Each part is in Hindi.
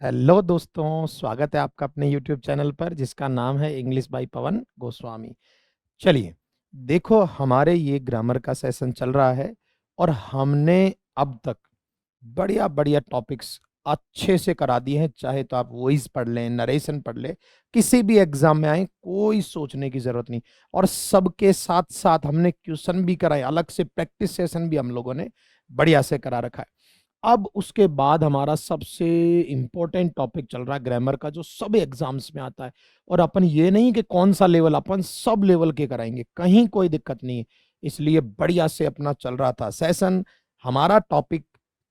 हेलो दोस्तों, स्वागत है आपका अपने यूट्यूब चैनल पर जिसका नाम है इंग्लिश बाय पवन गोस्वामी। चलिए, देखो हमारे ये ग्रामर का सेशन चल रहा है और हमने अब तक बढ़िया बढ़िया टॉपिक्स अच्छे से करा दिए हैं। चाहे तो आप वॉइस पढ़ लें, नरेशन पढ़ लें, किसी भी एग्जाम में आए कोई सोचने की जरूरत नहीं। और सबके साथ साथ हमने क्वेश्चन भी कराए, अलग से प्रैक्टिस सेशन भी हम लोगों ने बढ़िया से करा रखा है। अब उसके बाद हमारा सबसे इंपॉर्टेंट टॉपिक चल रहा है ग्रामर का, जो सब एग्जाम्स में आता है। और अपन ये नहीं कि कौन सा लेवल, अपन सब लेवल के कराएंगे, कहीं कोई दिक्कत नहीं है। इसलिए बढ़िया से अपना चल रहा था सेशन। हमारा टॉपिक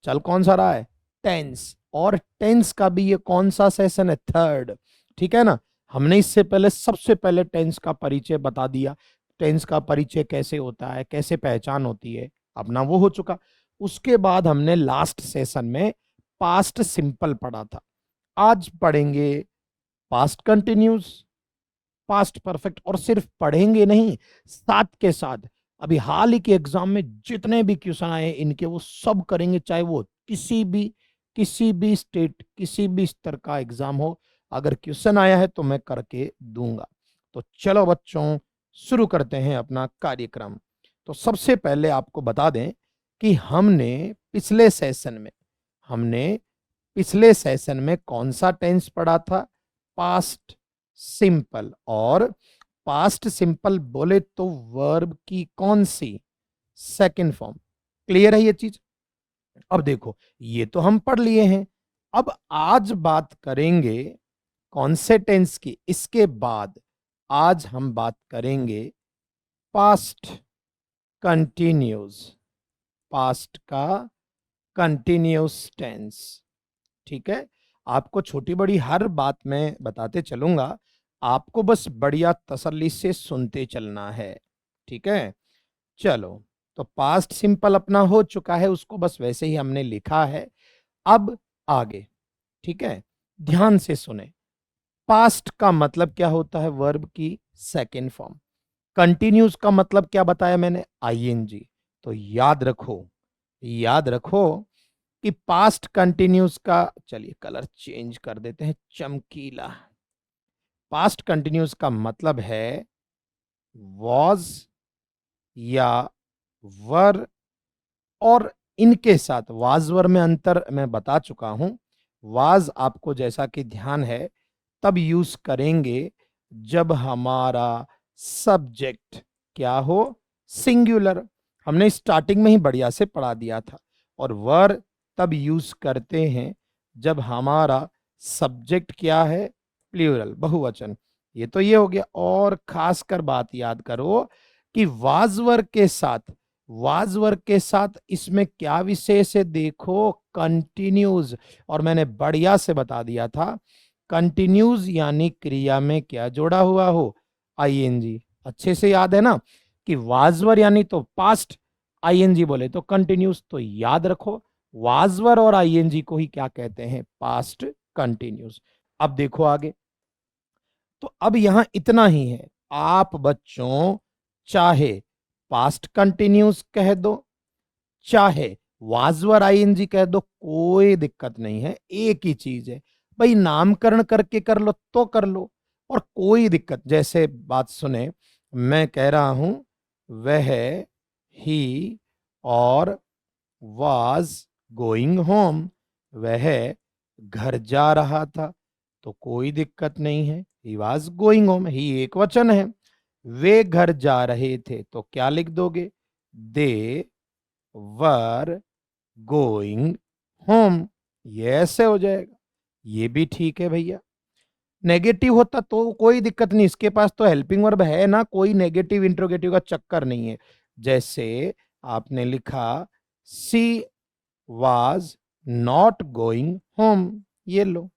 चल कौन सा रहा है? टेंस। और टेंस का भी ये कौन सा सेशन है? थर्ड। ठीक है ना। हमने इससे पहले सबसे पहले टेंस का परिचय बता दिया। टेंस का परिचय कैसे होता है, कैसे पहचान होती है, अपना वो हो चुका। उसके बाद हमने लास्ट सेशन में पास्ट सिंपल पढ़ा था। आज पढ़ेंगे पास्ट कंटिन्यूस, पास्ट परफेक्ट। और सिर्फ पढ़ेंगे नहीं, साथ के साथ अभी हाल ही के एग्जाम में जितने भी क्वेश्चन आए इनके वो सब करेंगे। चाहे वो किसी भी स्टेट, किसी भी स्तर का एग्जाम हो, अगर क्वेश्चन आया है तो मैं करके दूंगा। तो चलो बच्चों, शुरू करते हैं अपना कार्यक्रम। तो सबसे पहले आपको बता दें कि हमने पिछले सेशन में कौन सा टेंस पढ़ा था? Past simple. और पास्ट सिंपल बोले तो वर्ब की कौन सी? Second form. क्लियर है ये चीज? अब देखो, ये तो हम पढ़ लिए हैं। अब आज बात करेंगे कौन से टेंस की? इसके बाद आज हम बात करेंगे पास्ट कंटिन्यूस। पास्ट का कंटिन्यूस टेंस। ठीक है। आपको छोटी बड़ी हर बात में बताते चलूंगा, आपको बस बढ़िया तसल्ली से सुनते चलना है। ठीक है। चलो, तो पास्ट सिंपल अपना हो चुका है, उसको बस वैसे ही हमने लिखा है। अब आगे, ठीक है, ध्यान से सुने। पास्ट का मतलब क्या होता है? वर्ब की सेकेंड फॉर्म। कंटिन्यूस का मतलब क्या बताया मैंने? आईएनजी। तो याद रखो, याद रखो कि पास्ट कंटिन्यूस का, चलिए कलर चेंज कर देते हैं, चमकीला। पास्ट कंटिन्यूस का मतलब है वॉज या वर। और इनके साथ वाज वर में अंतर मैं बता चुका हूं। वाज आपको जैसा कि ध्यान है तब यूज करेंगे जब हमारा सब्जेक्ट क्या हो? सिंगुलर। हमने स्टार्टिंग में ही बढ़िया से पढ़ा दिया था। और वर तब यूज करते हैं जब हमारा सब्जेक्ट क्या है? प्लूरल, बहुवचन। ये तो ये हो गया। और खासकर बात याद करो कि वाजवर के साथ, वाजवर के साथ इसमें क्या विशेष है? देखो, कंटिन्यूज। और मैंने बढ़िया से बता दिया था, कंटिन्यूज यानी क्रिया में क्या जोड़ा हुआ हो? आईएनजी। अच्छे से याद है ना कि वाजवर यानी तो पास्ट, आईएनजी बोले तो कंटिन्यूस। तो याद रखो, वाजवर और आईएनजी को ही क्या कहते हैं? Past continuous. अब देखो आगे। तो अब यहां इतना ही है। आप बच्चों चाहे पास्ट कंटिन्यूस कह दो, चाहे वाजवर आईएनजी कह दो, कोई दिक्कत नहीं है, एक ही चीज है। भाई नामकरण करके कर लो तो कर लो, और कोई दिक्कत। जैसे बात सुने, मैं कह रहा हूं वह, ही, और वाज गोइंग होम, वह घर जा रहा था, तो कोई दिक्कत नहीं है, ही वाज गोइंग होम, ही एक वचन है। वे घर जा रहे थे, तो क्या लिख दोगे? दे वर गोइंग होम। ये ऐसे हो जाएगा। ये भी ठीक है भैया। नेगेटिव होता तो कोई दिक्कत नहीं, इसके पास तो हेल्पिंग वर्ब है ना, कोई नेगेटिव इंट्रोगेटिव का चक्कर नहीं है। जैसे आपने लिखा she was not going home, ये लो,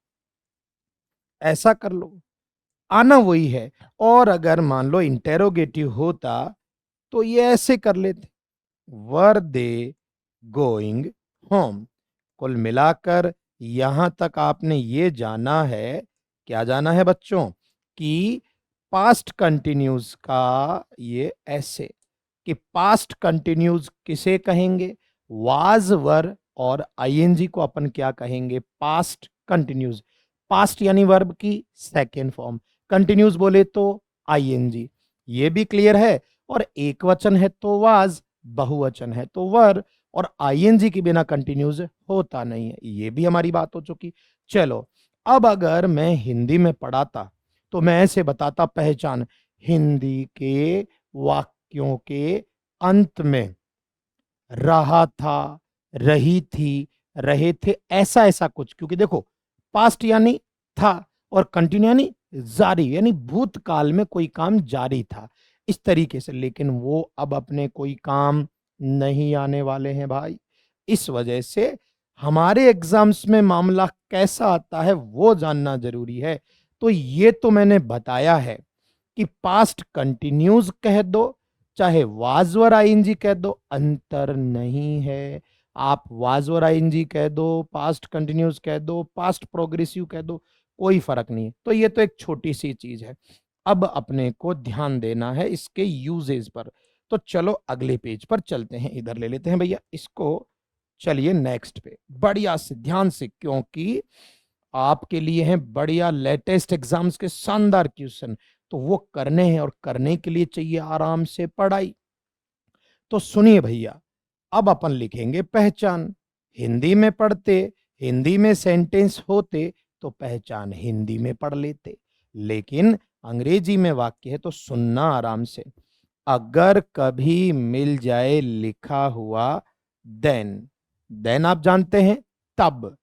ऐसा कर लो, आना वही है। और अगर मान लो इंटेरोगेटिव होता तो ये ऐसे कर लेते, वर दे गोइंग होम। कुल मिलाकर यहां तक आपने ये जाना है, क्या जाना है बच्चों? कि पास्ट कंटिन्यूस का ये ऐसे, कि पास्ट कंटिन्यूस किसे कहेंगे? वाज वर और आईएनजी को अपन क्या कहेंगे, पास्ट कंटिन्यूस। पास्ट यानी वर्ब की सेकेंड फॉर्म, कंटिन्यूस बोले तो आईएनजी। ये भी क्लियर है। और एक वचन है तो वाज, बहुवचन है तो वर, और आईएनजी के बिना कंटिन्यूस होता नहीं है। ये भी हमारी बात हो चुकी। चलो, अब अगर मैं हिंदी में पढ़ाता तो मैं ऐसे बताता, पहचान, हिंदी के वाक्यों के अंत में रहा था, रही थी, रहे थे, ऐसा ऐसा कुछ। क्योंकि देखो, पास्ट यानी था और कंटिन्यू यानी जारी, यानी भूतकाल में कोई काम जारी था, इस तरीके से। लेकिन वो अब अपने कोई काम नहीं आने वाले हैं भाई। इस वजह से हमारे एग्जाम्स में मामला कैसा आता है वो जानना जरूरी है। तो ये तो मैंने बताया है कि पास्ट कंटिन्यूस कह दो चाहे वाज वर आईएनजी कह दो, अंतर नहीं है। आप वाज वर आईएनजी कह दो, पास्ट कंटिन्यूस कह दो, पास्ट प्रोग्रेसिव कह दो, कोई फर्क नहीं है। तो ये तो एक छोटी सी चीज है। अब अपने को ध्यान देना है इसके यूजेस पर। तो चलो अगले पेज पर चलते हैं, इधर ले लेते हैं भैया इसको। चलिए नेक्स्ट पे बढ़िया से ध्यान से, क्योंकि आपके लिए हैं बढ़िया लेटेस्ट एग्जाम्स के शानदार क्वेश्चन, तो वो करने हैं और करने के लिए चाहिए आराम से पढ़ाई। तो सुनिए भैया, अब अपन लिखेंगे पहचान। हिंदी में पढ़ते, हिंदी में सेंटेंस होते तो पहचान हिंदी में पढ़ लेते, लेकिन अंग्रेजी में वाक्य है तो सुनना आराम से। अगर कभी मिल जाए लिखा हुआ देन, देन आप जानते हैं तब,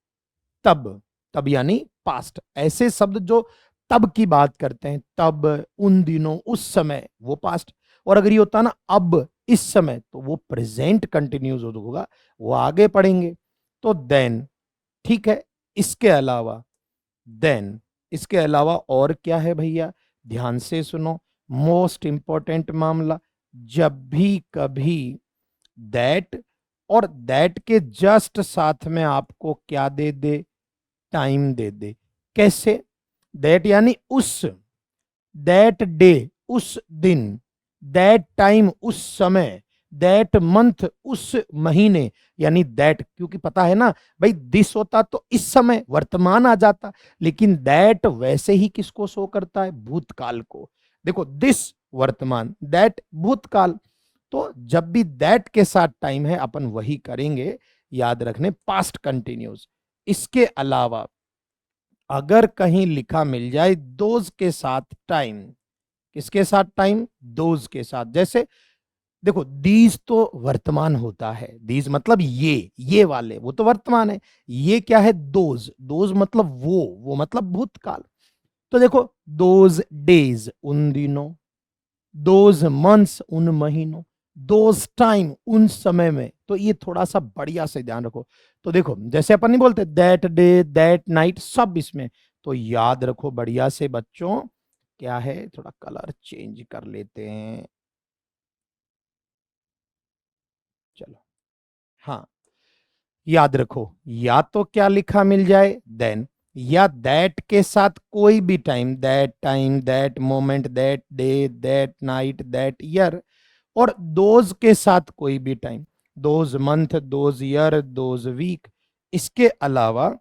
तब, तब यानी पास्ट। ऐसे शब्द जो तब की बात करते हैं, तब, उन दिनों, उस समय, वो पास्ट। और अगर ये होता ना अब, इस समय, तो वो प्रेजेंट कंटिन्यूस होगा, वो आगे पढ़ेंगे। तो देन, ठीक है। इसके अलावा देन, इसके अलावा और क्या है भैया, ध्यान से सुनो, मोस्ट इंपॉर्टेंट मामला, जब भी कभी दैट, और दैट के जस्ट साथ में आपको क्या दे दे, टाइम दे दे। कैसे, दैट यानी उस, दैट डे उस दिन, दैट टाइम उस समय, दैट मंथ उस महीने, यानी दैट, क्योंकि पता है ना भाई, दिस होता तो इस समय वर्तमान आ जाता, लेकिन दैट वैसे ही किसको शो करता है, भूतकाल को। देखो, दिस वर्तमान, दैट भूतकाल। तो जब भी दैट के साथ टाइम है अपन वही करेंगे, याद रखने, पास्ट कंटिन्यूस। इसके अलावा अगर कहीं लिखा मिल जाए दोज के साथ टाइम, किसके साथ टाइम, दोज के साथ। जैसे देखो, दीज तो वर्तमान होता है, दीज मतलब ये वाले, वो तो वर्तमान है। ये क्या है, दोज, दोज मतलब वो मतलब भूतकाल। तो देखो, दोज डेज उन दिनों, दोज मंथ्स उन महीनों, दोज टाइम उन समय में। तो ये थोड़ा सा बढ़िया से ध्यान रखो। तो देखो, जैसे अपन नहीं बोलते दैट डे, दैट नाइट, सब इसमें। तो याद रखो बढ़िया से बच्चों, क्या है, थोड़ा कलर चेंज कर लेते हैं, चलो। हाँ, याद रखो, या तो क्या लिखा मिल जाए देन, या दैट के साथ कोई भी time, that time, that moment, that day, that night, that year. और दोज के साथ कोई भी time, those month, those year, those week. इसके अलावा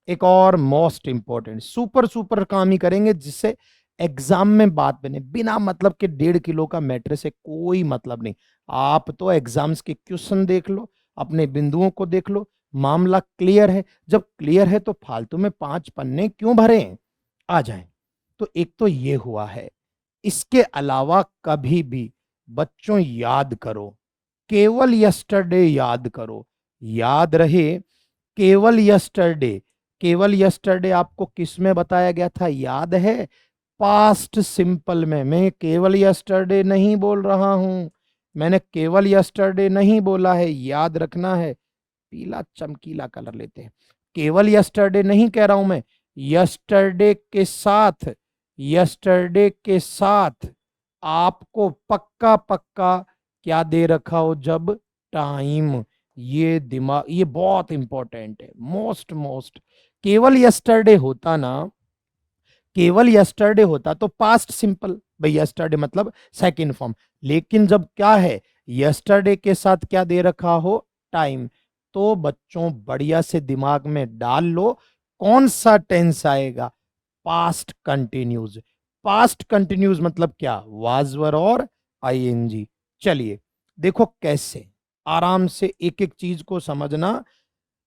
एक और मोस्ट इंपॉर्टेंट, सुपर सुपर काम ही करेंगे जिससे एग्जाम में बात बने, बिना मतलब के 1.5 किलो का मैटर से कोई मतलब नहीं। आप तो एग्जाम्स के क्वेश्चन देख लो, अपने बिंदुओं को देख लो, मामला क्लियर है। जब क्लियर है तो फालतू में 5 पन्ने क्यों भरे, आ जाएं। तो एक तो ये हुआ है। इसके अलावा कभी भी बच्चों याद करो, केवल यस्टरडे याद करो, याद रहे, केवल यस्टरडे। केवल यस्टरडे आपको किस में बताया गया था, याद है, पास्ट सिंपल में। मैं केवल यस्टरडे नहीं बोल रहा हूं, मैंने केवल यस्टरडे नहीं बोला है, याद रखना है। पीला चमकीला कलर लेते हैं, केवल यस्टरडे नहीं कह रहा हूं मैं, यस्टरडे के साथ, यस्टरडे के साथ आपको पक्का पक्का क्या दे रखा हो, जब टाइम। ये दिमाग, ये बहुत इंपॉर्टेंट है, मोस्ट मोस्ट। केवल यस्टरडे होता ना, केवल यस्टरडे होता तो पास्ट सिंपल, भाई यस्टरडे मतलब सेकंड फॉर्म। लेकिन जब क्या है, यस्टरडे के साथ क्या दे रखा हो, टाइम, तो बच्चों बढ़िया से दिमाग में डाल लो, कौन सा टेंस आएगा? Past continuous. पास्ट कंटिन्यूज मतलब क्या? वाज वर और आईएनजी। चलिए देखो कैसे, आराम से एक एक चीज को समझना।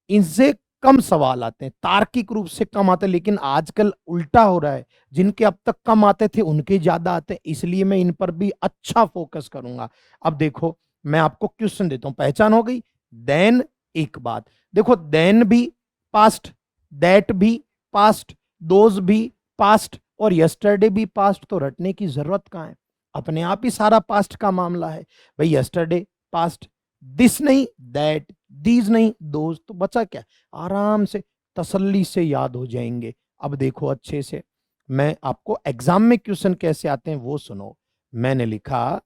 इनसे कम सवाल आते हैं, तार्किक रूप से कम आते हैं, लेकिन आजकल उल्टा हो रहा है, जिनके अब तक कम आते थे उनके ज्यादा आते हैं, इसलिए मैं इन पर भी अच्छा फोकस करूंगा। अब देखो मैं आपको क्वेश्चन देता हूं, पहचान हो गई? देन, एक बात देखो, देन भी पास्ट, दैट भी पास्ट, दोज भी पास्ट और यस्टरडे भी पास्ट, तो रटने की जरूरत कहां है? अपने आप ही सारा पास्ट का मामला है भाई। यस्टरडे पास्ट, दिस नहीं दैट, दीज नहीं दोज, तो बचा क्या? आराम से तसल्ली से याद हो जाएंगे। अब देखो अच्छे से, मैं आपको एग्जाम में क्वेश्चन कैसे आते हैं वो सुनो। मैंने लिखा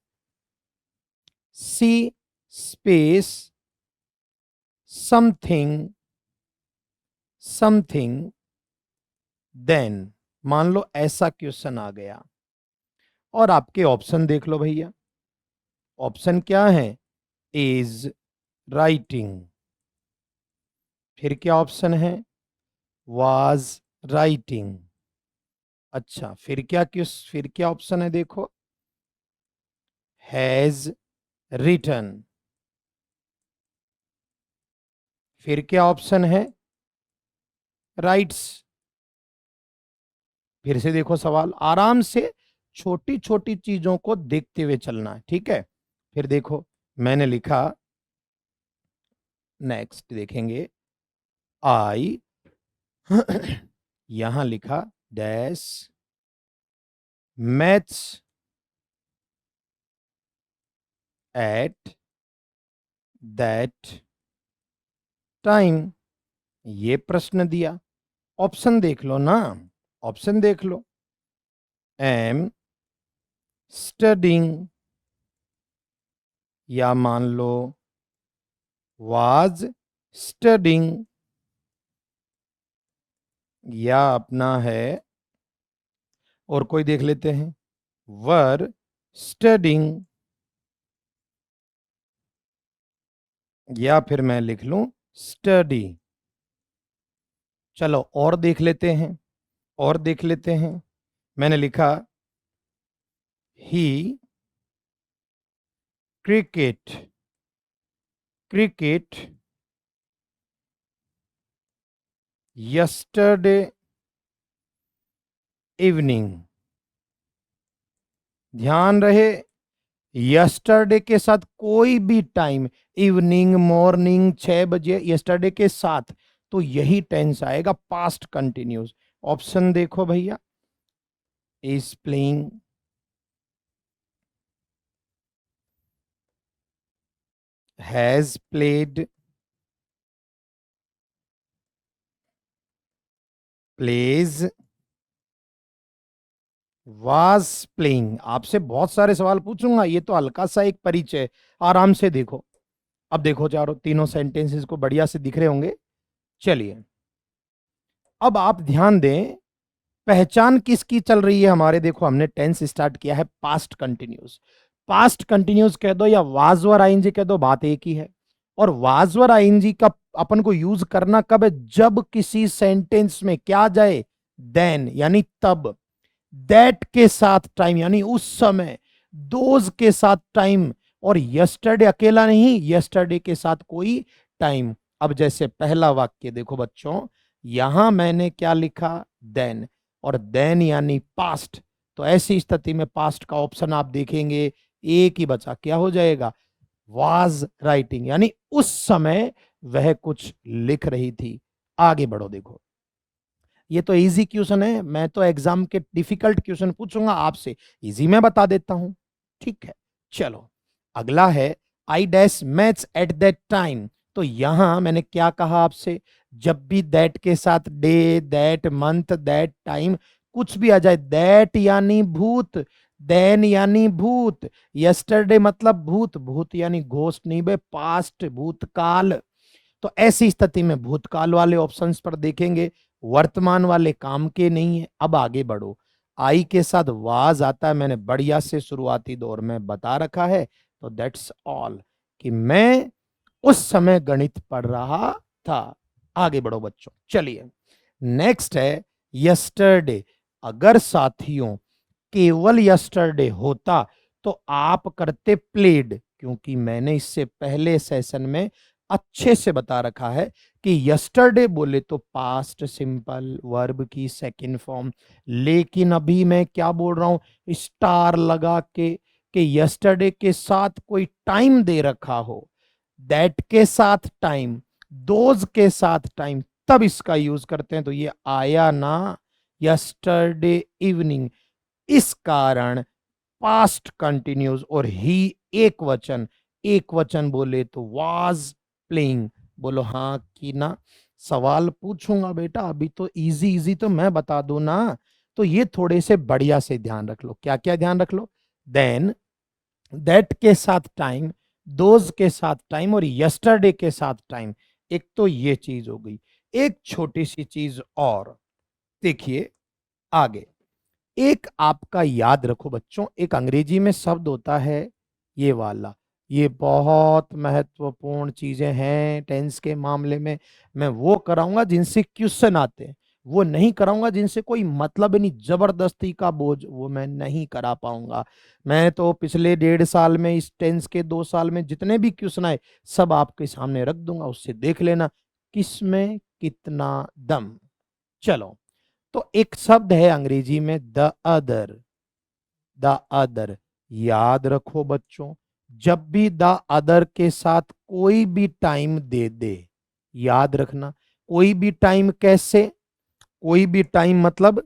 सी स्पेस समथिंग समथिंग देन, मान लो ऐसा क्वेश्चन आ गया और आपके ऑप्शन देख लो भैया। ऑप्शन क्या है? इज राइटिंग, फिर क्या ऑप्शन है? Was writing. अच्छा फिर क्या ऑप्शन है? देखो, हैज रिटन। फिर क्या ऑप्शन है? राइट्स। फिर से देखो सवाल, आराम से छोटी छोटी चीजों को देखते हुए चलना है, ठीक है? फिर देखो मैंने लिखा, नेक्स्ट देखेंगे, आई यहां लिखा dash maths at that time, ये प्रश्न दिया। ऑप्शन देख लो ना, ऑप्शन देख लो, एम स्टडिंग, या मान लो वाज स्टडिंग, या अपना है, और कोई देख लेते हैं, वर स्टडिंग, या फिर मैं लिख लूं स्टडी। चलो और देख लेते हैं, और देख लेते हैं। मैंने लिखा ही क्रिकेट, क्रिकेट यस्टरडे इवनिंग। ध्यान रहे, यस्टरडे के साथ कोई भी टाइम, इवनिंग, मॉर्निंग, 6 बजे, यस्टरडे के साथ, तो यही टेंस आएगा, पास्ट कंटिन्यूस। ऑप्शन देखो भैया, is playing, has played, plays, was playing. आपसे बहुत सारे सवाल पूछूंगा, ये तो हल्का सा एक परिचय, आराम से देखो। अब देखो चारों तीनों सेंटेंसेस को बढ़िया से दिख रहे होंगे। चलिए अब आप ध्यान दें, पहचान किसकी चल रही है हमारे? देखो हमने टेंस स्टार्ट किया है पास्ट कंटिन्यूस। पास्ट कंटिन्यूस कह दो या वाज वर आईएनजी कह दो, बात एक ही है। और वाज वर आईएनजी का अपन को यूज करना कब है? जब किसी सेंटेंस में क्या जाए? देन यानी तब, दैट के साथ टाइम यानी उस समय, दोज के साथ टाइम, और यस्टरडे अकेला नहीं, यस्टरडे के साथ कोई टाइम। अब जैसे पहला वाक्य देखो बच्चों, यहां मैंने क्या लिखा? देन, और देन यानी पास्ट, तो ऐसी स्थिति में पास्ट का ऑप्शन आप देखेंगे एक ही बचा, क्या हो जाएगा? वाज राइटिंग, यानी उस समय वह कुछ लिख रही थी। आगे बढ़ो, देखो ये तो इजी क्वेश्चन है, मैं तो एग्जाम के डिफिकल्ट क्वेश्चन पूछूंगा आपसे, इजी में बता देता हूं, ठीक है? चलो अगला है, I dash maths at that time. तो यहां मैंने क्या कहा आपसे? जब भी दैट के साथ day, that month, that time कुछ भी आ जाए, दैट यानी भूत, देन यानी भूत, यस्टरडे मतलब भूत, भूत यानी घोस्ट नहीं बे, पास्ट, भूतकाल। तो ऐसी स्थिति में भूतकाल वाले ऑप्शंस पर देखेंगे, वर्तमान वाले काम के नहीं है। अब आगे बढ़ो, आई के साथ वाज आता है, मैंने बढ़िया से शुरुआती दौर में बता रखा है, तो दैट्स ऑल कि मैं उस समय गणित पढ़ रहा था। आगे बढ़ो बच्चों, चलिए नेक्स्ट है यस्टरडे। अगर साथियों केवल यस्टरडे होता तो आप करते प्लेड, क्योंकि मैंने इससे पहले सेशन में अच्छे से बता रखा है कि यस्टरडे बोले तो पास्ट सिंपल वर्ब की सेकंड फॉर्म। लेकिन अभी मैं क्या बोल रहा हूं, स्टार लगा के कि यस्टरडे के साथ कोई टाइम दे रखा हो, दैट के साथ टाइम, दोज के साथ टाइम, तब इसका यूज करते हैं। तो ये आया ना यस्टरडे इवनिंग, इस कारण पास्ट कंटिन्यूज और ही एक वचन, एक वचन बोले तो वाज प्लेइंग। बोलो हाँ कि ना। सवाल पूछूंगा बेटा, अभी तो इजी इजी तो मैं बता दूं ना, तो ये थोड़े से बढ़िया से ध्यान रख लो। क्या क्या ध्यान रख लो, देन, दैट के साथ टाइम, दोज के साथ टाइम और यस्टरडे के साथ टाइम। एक तो ये चीज हो गई। एक छोटी सी चीज और देखिए आगे, एक आपका याद रखो बच्चों, एक अंग्रेजी में शब्द होता है ये वाला। ये बहुत महत्वपूर्ण चीजें हैं टेंस के मामले में। मैं वो कराऊंगा जिनसे क्वेश्चन आते हैं, वो नहीं कराऊंगा जिनसे कोई मतलब नहीं, जबरदस्ती का बोझ वो मैं नहीं करा पाऊंगा। मैं तो पिछले 1.5 साल में, इस टेंस के 2 साल में जितने भी क्वेश्चन आए सब आपके सामने रख दूंगा, उससे देख लेना किसमें कितना दम। चलो, तो एक शब्द है अंग्रेजी में द अदर, द अदर। याद रखो बच्चों, जब भी द अदर के साथ कोई भी टाइम दे दे, याद रखना कोई भी टाइम कैसे, कोई भी टाइम मतलब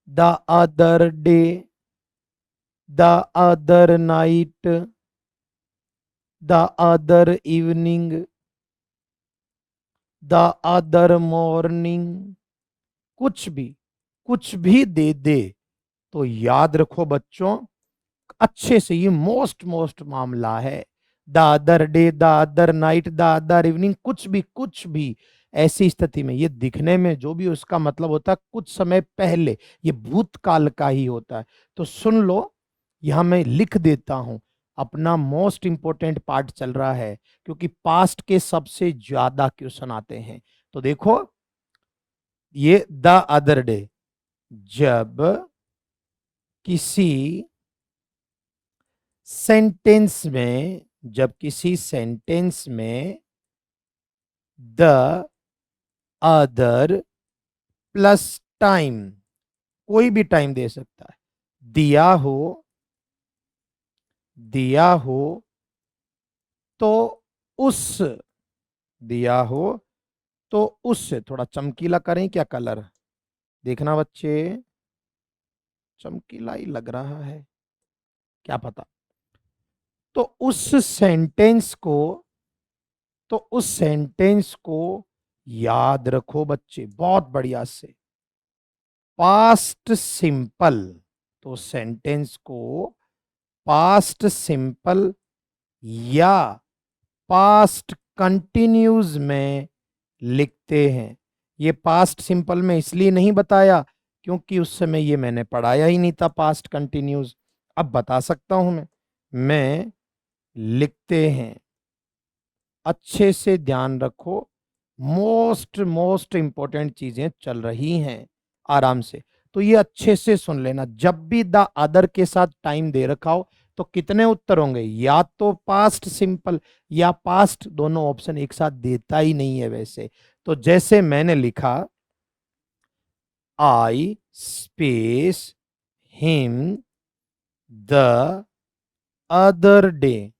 the other day, the other night, the other evening, the other morning, कुछ भी दे दे तो याद रखो बच्चों अच्छे से, ये मोस्ट मोस्ट मामला है। The other day, the other night, the other evening, कुछ भी ऐसी स्थिति में, ये दिखने में जो भी उसका मतलब होता है कुछ समय पहले, ये भूतकाल का ही होता है। तो सुन लो, यहां मैं लिख देता हूं, अपना मोस्ट इंपोर्टेंट पार्ट चल रहा है, क्योंकि पास्ट के सबसे ज्यादा क्वेश्चन आते हैं। तो देखो, ये द अदर डे, जब किसी सेंटेंस में, जब किसी सेंटेंस में द अदर प्लस टाइम, कोई भी टाइम दे सकता है, दिया हो, दिया हो तो उस, दिया हो तो उससे, थोड़ा चमकीला करें क्या कलर, देखना बच्चे चमकीला ही लग रहा है, क्या पता। तो उस सेंटेंस को, तो उस सेंटेंस को याद रखो बच्चे बहुत बढ़िया से, पास्ट सिंपल, तो सेंटेंस को पास्ट सिंपल या पास्ट कंटिन्यूज में लिखते हैं। ये पास्ट सिंपल में इसलिए नहीं बताया क्योंकि उस समय ये मैंने पढ़ाया ही नहीं था पास्ट कंटिन्यूज। अब बता सकता हूं मैं लिखते हैं, अच्छे से ध्यान रखो, मोस्ट मोस्ट इंपॉर्टेंट चीजें चल रही हैं, आराम से। तो ये अच्छे से सुन लेना, जब भी द अदर के साथ टाइम दे रखा हो तो कितने उत्तर होंगे, या तो पास्ट सिंपल या पास्ट, दोनों ऑप्शन एक साथ देता ही नहीं है वैसे। तो जैसे मैंने लिखा I space him the other day,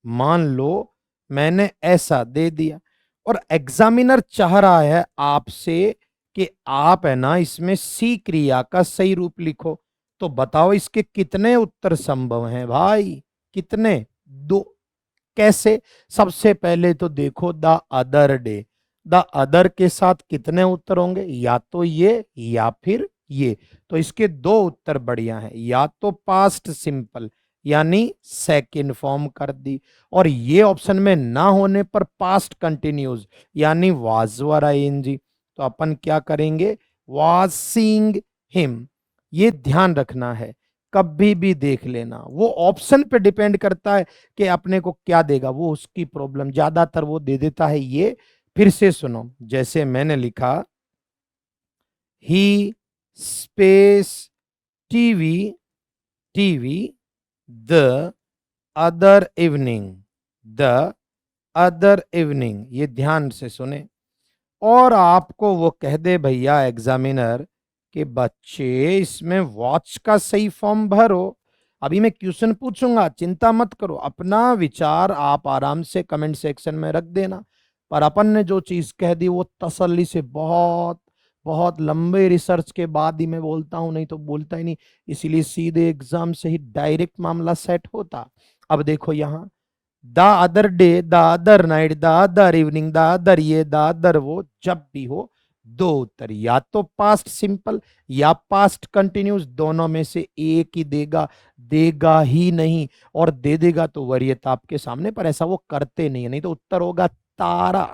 मान लो मैंने ऐसा दे दिया और एग्जामिनर चाह रहा है आपसे कि आप है ना इसमें सी क्रिया का सही रूप लिखो। तो बताओ इसके कितने उत्तर संभव हैं भाई, कितने, दो। कैसे, सबसे पहले तो देखो the other day, the other के साथ कितने उत्तर होंगे, या तो ये या फिर ये। तो इसके दो उत्तर बढ़िया हैं, या तो पास्ट सिंपल यानी सेकंड फॉर्म कर दी, और ये ऑप्शन में ना होने पर पास्ट कंटिन्यूज यानी वाज वर आईएनजी। तो अपन क्या करेंगे, वाज सीइंग हिम, ये ध्यान रखना है कभी भी देख लेना, वो ऑप्शन पे डिपेंड करता है कि अपने को क्या देगा, वो उसकी प्रॉब्लम, ज्यादातर वो दे देता है ये। फिर से सुनो, जैसे मैंने लिखा he space TV TV the other evening, the other evening, ये ध्यान से सुने। और आपको वो कह दे भैया एग्जामिनर कि बच्चे इसमें वॉच का सही फॉर्म भरो। अभी मैं क्वेश्चन पूछूंगा, चिंता मत करो, अपना विचार आप आराम से कमेंट सेक्शन में रख देना। पर अपन ने जो चीज कह दी वो तसल्ली से, बहुत बहुत लंबे रिसर्च के बाद ही मैं बोलता हूं, नहीं तो बोलता ही नहीं। इसीलिए सीधे एग्जाम से ही डायरेक्ट मामला सेट होता। अब देखो यहाँ, the other day, the other night, the other evening, the other ये, द अदर वो, जब भी हो दो उत्तर, या तो पास्ट सिंपल या पास्ट कंटिन्यूस, दोनों में से एक ही देगा, देगा ही नहीं। और दे देगा तो वरीयता आपके सामने, पर ऐसा वो करते नहीं है, नहीं तो उत्तर होगा तारा।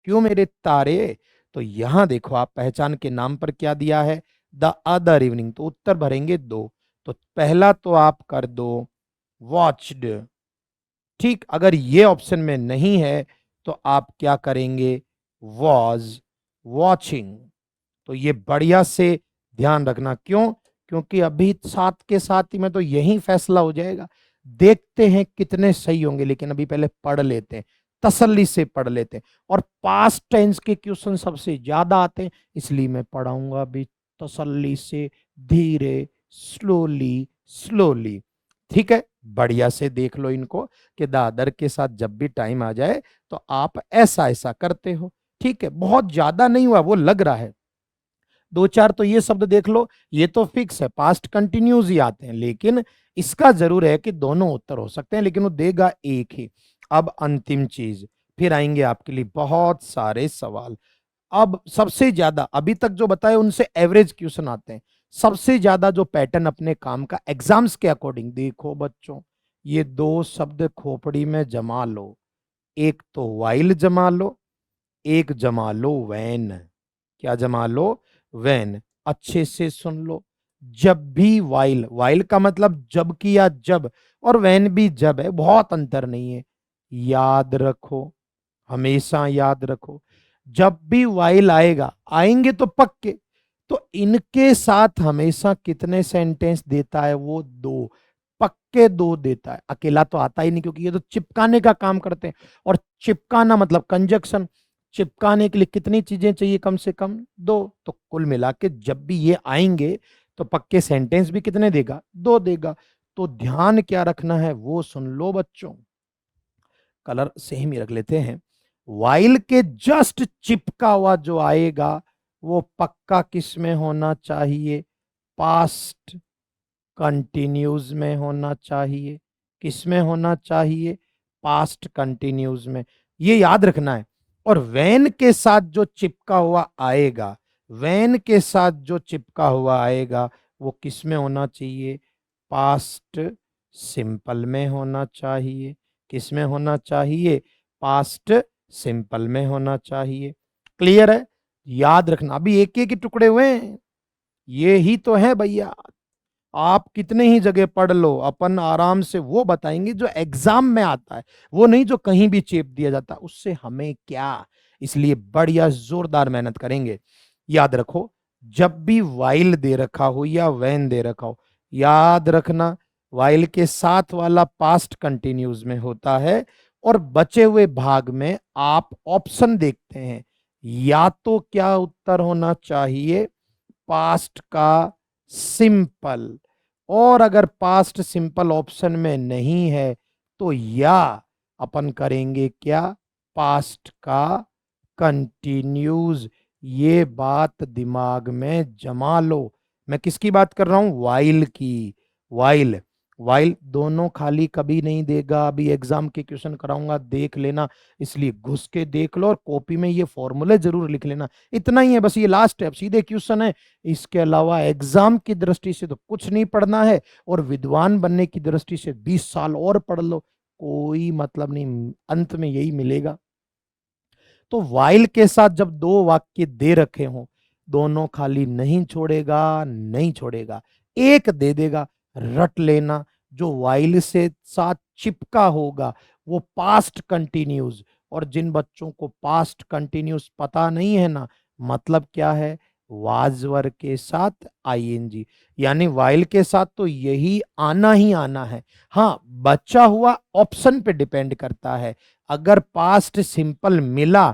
क्यों मेरे तारे? तो यहां देखो, आप पहचान के नाम पर क्या दिया है, द अदर इवनिंग, तो उत्तर भरेंगे दो। तो पहला तो आप कर दो वॉच्ड, ठीक। अगर ये ऑप्शन में नहीं है तो आप क्या करेंगे, वॉज वॉचिंग। तो ये बढ़िया से ध्यान रखना, क्यों? क्योंकि अभी साथ के साथ ही में तो यही फैसला हो जाएगा। देखते हैं कितने सही होंगे, लेकिन अभी पहले पढ़ लेते हैं, तसल्ली से पढ़ लेते हैं। और पास्ट टेंस के क्वेश्चन सबसे ज्यादा आते हैं, इसलिए मैं पढ़ाऊंगा अभी तसल्ली से, धीरे, स्लोली स्लोली। ठीक है, बढ़िया से देख लो इनको कि दादर के साथ जब भी टाइम आ जाए तो आप ऐसा ऐसा करते हो। ठीक है, बहुत ज्यादा नहीं हुआ, वो लग रहा है। दो चार तो ये शब्द देख लो, ये तो फिक्स है, पास्ट कंटिन्यूज ही आते हैं, लेकिन इसका जरूर है कि दोनों उत्तर हो सकते हैं, लेकिन वो देगा एक ही। अब अंतिम चीज, फिर आएंगे आपके लिए बहुत सारे सवाल। अब सबसे ज्यादा अभी तक जो बताए उनसे एवरेज क्वेश्चन आते हैं। सबसे ज्यादा जो पैटर्न अपने काम का एग्जाम्स के अकॉर्डिंग, देखो बच्चों, ये दो शब्द खोपड़ी में जमा लो। एक तो वाइल जमा लो, एक जमा लो वैन। क्या जमा लो? वैन। अच्छे से सुन लो, जब भी वाइल, वाइल का मतलब जब की या जब, और वैन भी जब है, बहुत अंतर नहीं है। याद रखो, हमेशा याद रखो, जब भी वाइल आएगा, आएंगे तो पक्के, तो इनके साथ हमेशा कितने सेंटेंस देता है वो? दो, पक्के दो देता है, अकेला तो आता ही नहीं, क्योंकि ये तो चिपकाने का काम करते हैं। और चिपकाना मतलब कंजक्शन, चिपकाने के लिए कितनी चीजें चाहिए? कम से कम दो। तो कुल मिला के जब भी ये आएंगे तो पक्के सेंटेंस भी कितने देगा? दो देगा। तो ध्यान क्या रखना है वो सुन लो बच्चों, कलर सेम ही रख लेते हैं। वाइल के जस्ट चिपका हुआ जो आएगा वो पक्का किस में होना चाहिए? पास्ट कंटिन्यूज में होना चाहिए। किस में होना चाहिए? पास्ट कंटिन्यूज में, ये याद रखना है। और वैन के साथ जो चिपका हुआ आएगा, वैन के साथ जो चिपका हुआ आएगा वो किस में होना चाहिए? पास्ट सिंपल में होना चाहिए। किस में होना चाहिए? पास्ट सिंपल में होना चाहिए। क्लियर है? याद रखना, अभी एक एक ही टुकड़े हुए हैं, ये ही तो है भैया। आप कितने ही जगह पढ़ लो, अपन आराम से वो बताएंगे जो एग्जाम में आता है, वो नहीं जो कहीं भी चेप दिया जाता, उससे हमें क्या। इसलिए बढ़िया जोरदार मेहनत करेंगे। याद रखो, जब भी वाइल दे रखा हो या वैन दे रखा हो, याद रखना वाइल के साथ वाला पास्ट कंटिन्यूज में होता है। और बचे हुए भाग में आप ऑप्शन देखते हैं, या तो क्या उत्तर होना चाहिए? पास्ट का सिंपल। और अगर पास्ट सिंपल ऑप्शन में नहीं है तो या अपन करेंगे क्या? पास्ट का कंटिन्यूज। ये बात दिमाग में जमा लो। मैं किसकी बात कर रहा हूं? वाइल की। वाइल, वाइल दोनों खाली कभी नहीं देगा, अभी एग्जाम के क्वेश्चन कराऊंगा, देख लेना। इसलिए घुस के देख लो और कॉपी में ये फॉर्मूले जरूर लिख लेना। इतना ही है बस, ये लास्ट है, अब सीधे क्वेश्चन है। इसके अलावा एग्जाम की दृष्टि से तो कुछ नहीं पढ़ना है, और विद्वान बनने की दृष्टि से 20 साल और पढ़ लो, कोई मतलब नहीं, अंत में यही मिलेगा। तो वाइल के साथ जब दो वाक्य दे रखे हों, दोनों खाली नहीं छोड़ेगा, नहीं छोड़ेगा, एक दे देगा। रट लेना, जो वाइल से साथ चिपका होगा वो पास्ट कंटिन्यूज। और जिन बच्चों को पास्ट कंटिन्यूस पता नहीं है ना, मतलब क्या है, वाज वर्ब के साथ आईएनजी, यानी वाइल के साथ तो यही आना ही आना है। हाँ, बचा हुआ ऑप्शन पे डिपेंड करता है, अगर पास्ट सिंपल मिला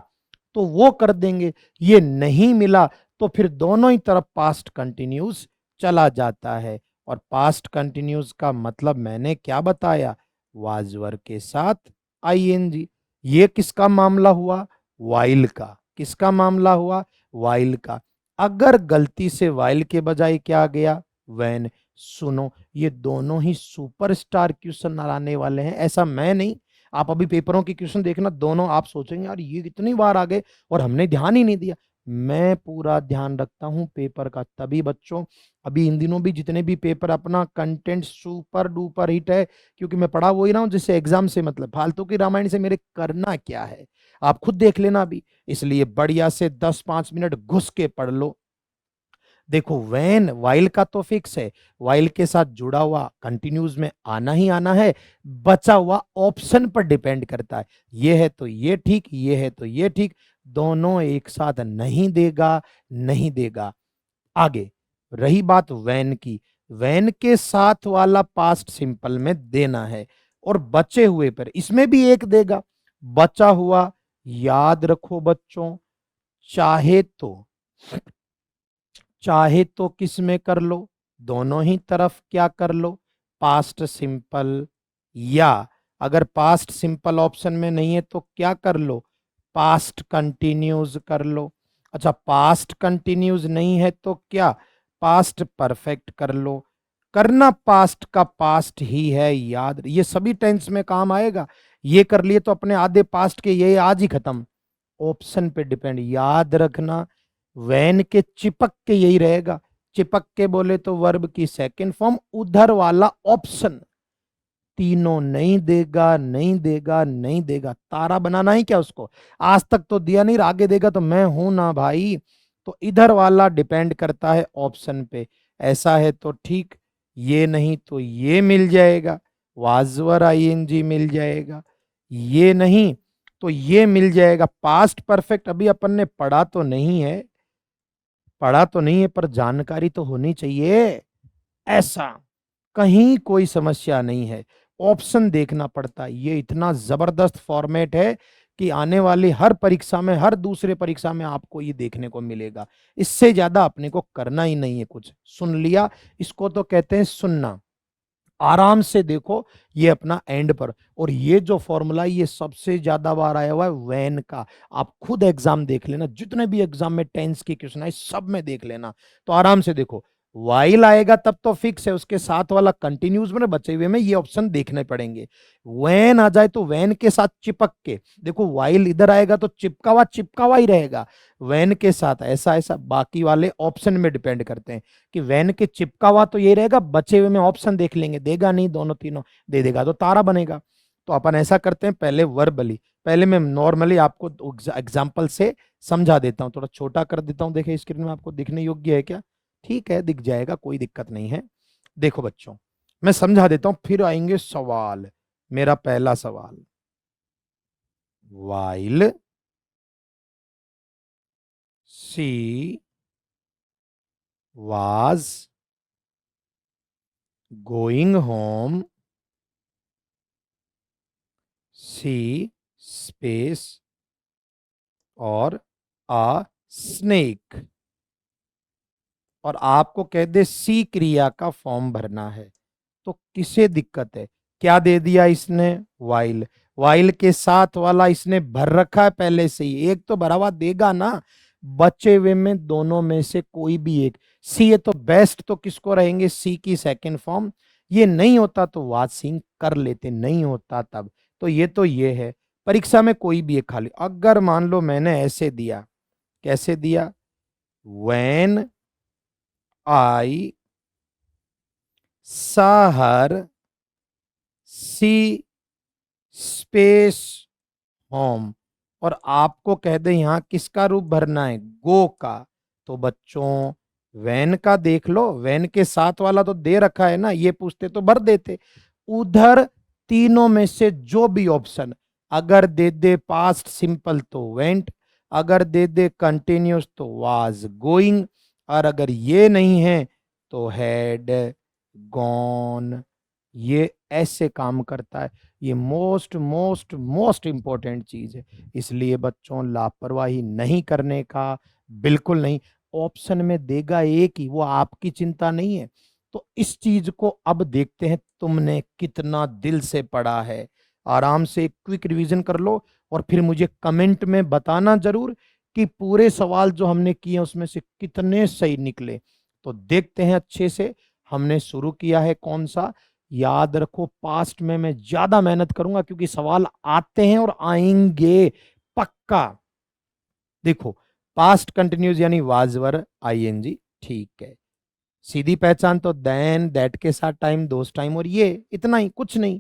तो वो कर देंगे, ये नहीं मिला तो फिर दोनों ही तरफ पास्ट कंटिन्यूस चला जाता है। और पास्ट कंटिन्यूस का मतलब मैंने क्या बताया, वाज वर्ब के साथ आईएनजी। ये किसका मामला हुआ, वाइल का। किसका मामला हुआ, वाइल का। अगर गलती से वाइल के बजाय क्या आ गया, वैन, सुनो ये दोनों ही सुपरस्टार क्वेश्चन आने वाले हैं, ऐसा मैं नहीं। आप अभी पेपरों के क्वेश्चन देखना, दोनों आप सोचेंगे यार ये कितनी बार आ गए और हमने ध्यान ही नहीं दिया। मैं पूरा ध्यान रखता हूं पेपर का, तभी बच्चों अभी इन दिनों भी जितने भी पेपर, अपना कंटेंट सुपर डुपर हिट है, क्योंकि मैं पढ़ा वही रहा हूं जिससे एग्जाम से मतलब, फालतू की रामायण से मेरे करना क्या है, आप खुद देख लेना अभी। इसलिए बढ़िया से 10-5 मिनट घुस के पढ़ लो। देखो वैन वाइल का तो फिक्स है, वाइल के साथ जुड़ा हुआ कंटिन्यूज में आना ही आना है, बचा हुआ ऑप्शन पर डिपेंड करता है, ये है तो ये ठीक, ये है तो ये ठीक, दोनों एक साथ नहीं देगा, नहीं देगा। आगे रही बात वैन की, वैन के साथ वाला पास्ट सिंपल में देना है, और बचे हुए पर इसमें भी एक देगा, बचा हुआ। याद रखो बच्चों, चाहे तो चाहे तो किस में कर लो, दोनों ही तरफ क्या कर लो, पास्ट सिंपल, या अगर पास्ट सिंपल ऑप्शन में नहीं है तो क्या कर लो, पास्ट कंटिन्यूज कर लो। अच्छा, पास्ट कंटिन्यूज नहीं है तो क्या, पास्ट परफेक्ट कर लो। करना पास्ट का पास्ट ही है, याद, ये सभी टेंस में काम आएगा। ये कर लिए तो अपने आधे पास्ट के ये आज ही खत्म, ऑप्शन पे डिपेंड, याद रखना। वैन के चिपक के यही रहेगा, चिपक के बोले तो वर्ब की सेकंड फॉर्म, उधर वाला ऑप्शन, तीनों नहीं देगा, नहीं देगा, नहीं देगा, तारा बनाना ही क्या उसको, आज तक तो दिया नहीं, आगे देगा तो मैं हूं ना भाई। तो इधर वाला डिपेंड करता है ऑप्शन पे, ऐसा है तो ठीक, ये नहीं तो ये मिल जाएगा, वाजवर आईएनजी मिल जाएगा, ये नहीं तो ये मिल जाएगा। पास्ट परफेक्ट अभी अपन ने पढ़ा तो नहीं है, पढ़ा तो नहीं है पर जानकारी तो होनी चाहिए, ऐसा कहीं कोई समस्या नहीं है। ऑप्शन देखना पड़ता है, ये इतना जबरदस्त फॉर्मेट है कि आने वाली हर परीक्षा में, हर दूसरे परीक्षा में आपको ये देखने को मिलेगा। इससे ज्यादा अपने को करना ही नहीं है कुछ, सुन लिया, इसको तो कहते हैं सुनना। आराम से देखो ये अपना एंड पर, और ये जो फॉर्मूला ये सबसे ज्यादा बार आया हुआ है वैन का, आप खुद एग्जाम देख लेना, जितने भी एग्जाम में टेंस के क्वेश्चन आए सब में देख लेना, तो आराम से देखो। वाइल आएगा तब तो फिक्स है, उसके साथ वाला कंटिन्यूज में बचे हुए में ये ऑप्शन देखने पड़ेंगे। वैन आ जाए तो वैन के साथ चिपक के देखो, वाइल इधर आएगा तो चिपकावा चिपकावा ही रहेगा, वैन के साथ ऐसा ऐसा, बाकी वाले ऑप्शन में डिपेंड करते हैं कि वैन के चिपका हुआ तो ये रहेगा, बचे हुए में ऑप्शन देख लेंगे, देगा नहीं दोनों तीनों, दे देगा तो तारा बनेगा। तो अपन ऐसा करते हैं, पहले वर्बली, पहले मैं नॉर्मली आपको एग्जाम्पल से समझा देता हूँ, थोड़ा छोटा कर देता हूँ, देखिए स्क्रीन में आपको दिखने योग्य है क्या, ठीक है दिख जाएगा, कोई दिक्कत नहीं है। देखो बच्चों, मैं समझा देता हूँ, फिर आएंगे सवाल। मेरा पहला सवाल, while she was going home, she space और a snake, और आपको कह दे सी क्रिया का फॉर्म भरना है, तो किसे दिक्कत है, क्या दे दिया इसने, वाइल, वाइल के साथ वाला इसने भर रखा है पहले से ही, एक तो भरा हुआ देगा ना, बचे हुए में दोनों में से कोई भी एक, सी है तो बेस्ट तो किसको रहेंगे, सी की सेकंड फॉर्म, ये नहीं होता तो वाज सिंह कर लेते, नहीं होता तब, तो ये है। परीक्षा में कोई भी एक खाली, अगर मान लो मैंने ऐसे दिया, कैसे दिया, व्हेन आई सहर सी स्पेस होम, और आपको कह दे यहां किसका रूप भरना है, गो का, तो बच्चों वैन का देख लो, वैन के साथ वाला तो दे रखा है ना, ये पूछते तो भर देते। उधर तीनों में से जो भी ऑप्शन अगर दे दे पास्ट सिंपल तो वेंट, अगर दे दे कंटिन्यूस तो वाज गोइंग, और अगर ये नहीं है तो हैड गॉन। ये ऐसे काम करता है। ये मोस्ट मोस्ट मोस्ट इंपॉर्टेंट चीज है। इसलिए बच्चों लापरवाही नहीं करने का, बिल्कुल नहीं। ऑप्शन में देगा एक ही, वो आपकी चिंता नहीं है। तो इस चीज को अब देखते हैं तुमने कितना दिल से पढ़ा है। आराम से एक क्विक रिवीजन कर लो और फिर मुझे कमेंट में बताना जरूर कि पूरे सवाल जो हमने किए उसमें से कितने सही निकले। तो देखते हैं अच्छे से। हमने शुरू किया है कौन सा, याद रखो पास्ट में मैं ज्यादा मेहनत करूंगा क्योंकि सवाल आते हैं और आएंगे पक्का। देखो पास्ट कंटिन्यूस यानी वाज वर आईएनजी, ठीक है। सीधी पहचान तो देन दैट के साथ टाइम दोस्त टाइम और ये इतना ही, कुछ नहीं।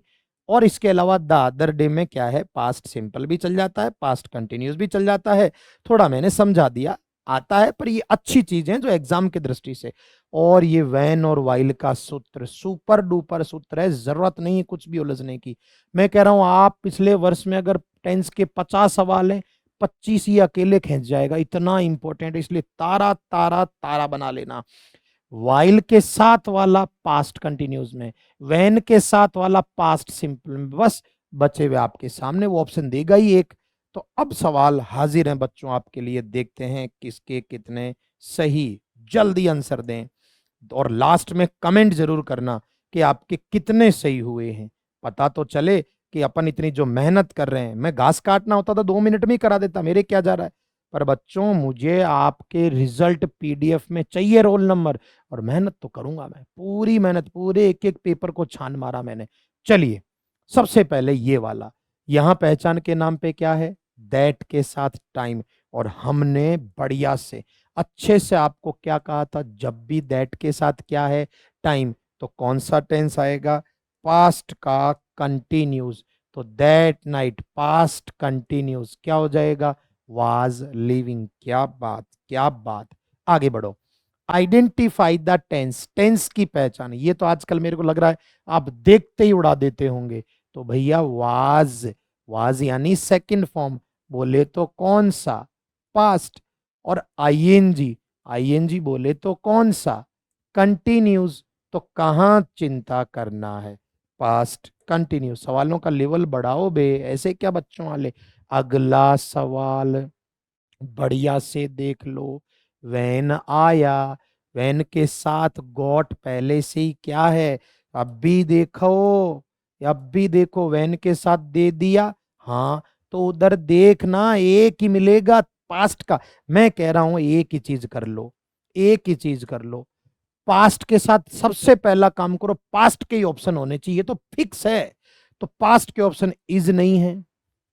और इसके अलावा द अदर डे में क्या है, पास्ट सिंपल भी चल जाता है, पास्ट कंटिन्यूस भी चल जाता है। थोड़ा मैंने समझा दिया, आता है, पर ये अच्छी चीज है जो एग्जाम की दृष्टि से। और ये वैन और वाइल का सूत्र सुपर डुपर सूत्र है, जरूरत नहीं है कुछ भी उलझने की। मैं कह रहा हूं आप पिछले वर्ष में अगर टेंस के 50 सवाल हैं, 25 ही अकेले खींच जाएगा, इतना इंपॉर्टेंट है। इसलिए तारा तारा तारा बना लेना। वाइल के साथ वाला पास्ट कंटिन्यूस में, वैन के साथ वाला पास्ट सिंपल में, बस बचे हुए आपके सामने वो ऑप्शन देगा ही एक। तो अब सवाल हाजिर हैं बच्चों आपके लिए, देखते हैं किसके कितने सही। जल्दी आंसर दें और लास्ट में कमेंट जरूर करना कि आपके कितने सही हुए हैं। पता तो चले कि अपन इतनी जो मेहनत कर रहे हैं, मैं घास काटना होता तो 2 मिनट में ही करा देता, मेरे क्या जा रहा है। पर बच्चों मुझे आपके रिजल्ट पीडीएफ में चाहिए, रोल नंबर। और मेहनत तो करूंगा मैं, पूरी मेहनत, पूरे एक एक पेपर को छान मारा मैंने। चलिए सबसे पहले ये वाला, यहां पहचान के नाम पे क्या है, दैट के साथ टाइम। और हमने बढ़िया से अच्छे से आपको क्या कहा था, जब भी दैट के साथ क्या है टाइम, तो कौन सा टेंस आएगा, पास्ट का कंटिन्यूस। तो दैट नाइट पास्ट कंटिन्यूस क्या हो जाएगा, वाज लिविंग। क्या बात, क्या बात। आगे बढ़ो। आइडेंटिफाई द टेंस, टेंस की पहचान। ये तो आजकल मेरे को लग रहा है आप देखते ही उड़ा देते होंगे। तो भैया वाज, वाज यानी सेकंड फॉर्म, बोले तो कौन सा, पास्ट। और आईएनजी, आईएनजी बोले तो कौन सा, कंटिन्यूस। तो कहां चिंता करना है, पास्ट कंटिन्यूस। सवालों का लेवल बढ़ाओ बे, ऐसे क्या बच्चों वाले। अगला सवाल बढ़िया से देख लो। वैन आया, वैन के साथ गॉट पहले से ही क्या है, अब भी देखो, अब भी देखो वैन के साथ दे दिया। हाँ तो उधर देखना एक ही मिलेगा पास्ट का। मैं कह रहा हूं एक ही चीज कर लो, एक ही चीज कर लो। पास्ट के साथ सबसे पहला काम करो, पास्ट के ही ऑप्शन होने चाहिए, तो फिक्स है। तो पास्ट के ऑप्शन इज नहीं है,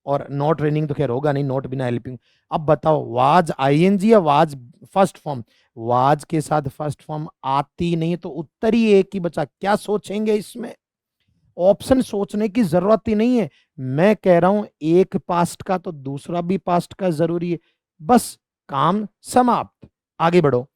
और नॉट रेनिंग तो खैर होगा नहीं, नॉट बिना हेल्पिंग। अब बताओ वाज आईएनजी या वाज फर्स्ट फॉर्म। वाज के साथ फर्स्ट फॉर्म आती नहीं है, तो उत्तर ही एक ही बचा, क्या सोचेंगे इसमें। ऑप्शन सोचने की जरूरत ही नहीं है। मैं कह रहा हूं एक पास्ट का तो दूसरा भी पास्ट का जरूरी है, बस काम समाप्त। आगे बढ़ो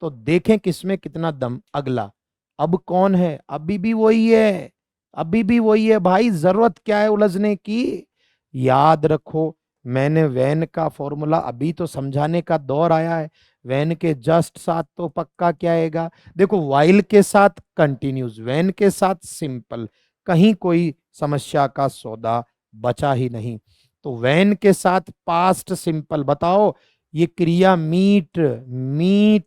तो देखें किसमें कितना दम। अगला अब कौन है, अभी भी वही है, अभी भी वही है भाई, जरूरत क्या है उलझने की। याद रखो मैंने वैन का फॉर्मूला अभी तो समझाने का दौर आया है। वैन के जस्ट साथ तो पक्का क्या आएगा, देखो वाइल के साथ कंटिन्यूस, वैन के साथ सिंपल, कहीं कोई समस्या का सौदा बचा ही नहीं। तो वैन के साथ पास्ट सिंपल, बताओ ये क्रिया मीट, मीट,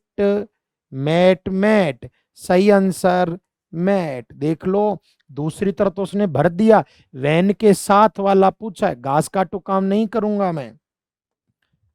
मैट मैट, सही आंसर मैट। देख लो दूसरी तरफ तो उसने भर दिया, वैन के साथ वाला पूछा है, घास काटू काम नहीं करूंगा मैं।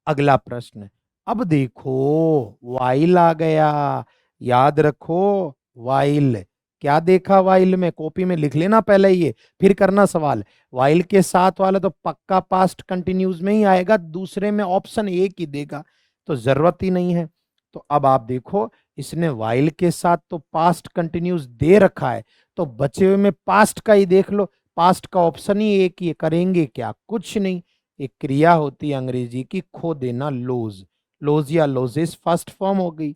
अगला प्रश्न, अब देखो वाइल आ गया, याद रखो वाइल। क्या देखा वाइल में, कॉपी में लिख लेना पहले ये, फिर करना सवाल। वाइल के साथ वाला तो पक्का पास्ट कंटिन्यूस में ही आएगा, दूसरे में ऑप्शन एक ही देगा, तो जरूरत ही नहीं है। तो अब आप देखो इसने वाइल के साथ तो पास्ट कंटिन्यूस दे रखा है, तो बचे हुए में पास्ट का ही देख लो। पास्ट का ऑप्शन ही एक ही है, करेंगे क्या, कुछ नहीं। एक क्रिया होती है अंग्रेजी की, खो देना, लोज। लोज या लोजेस फर्स्ट फॉर्म हो गई,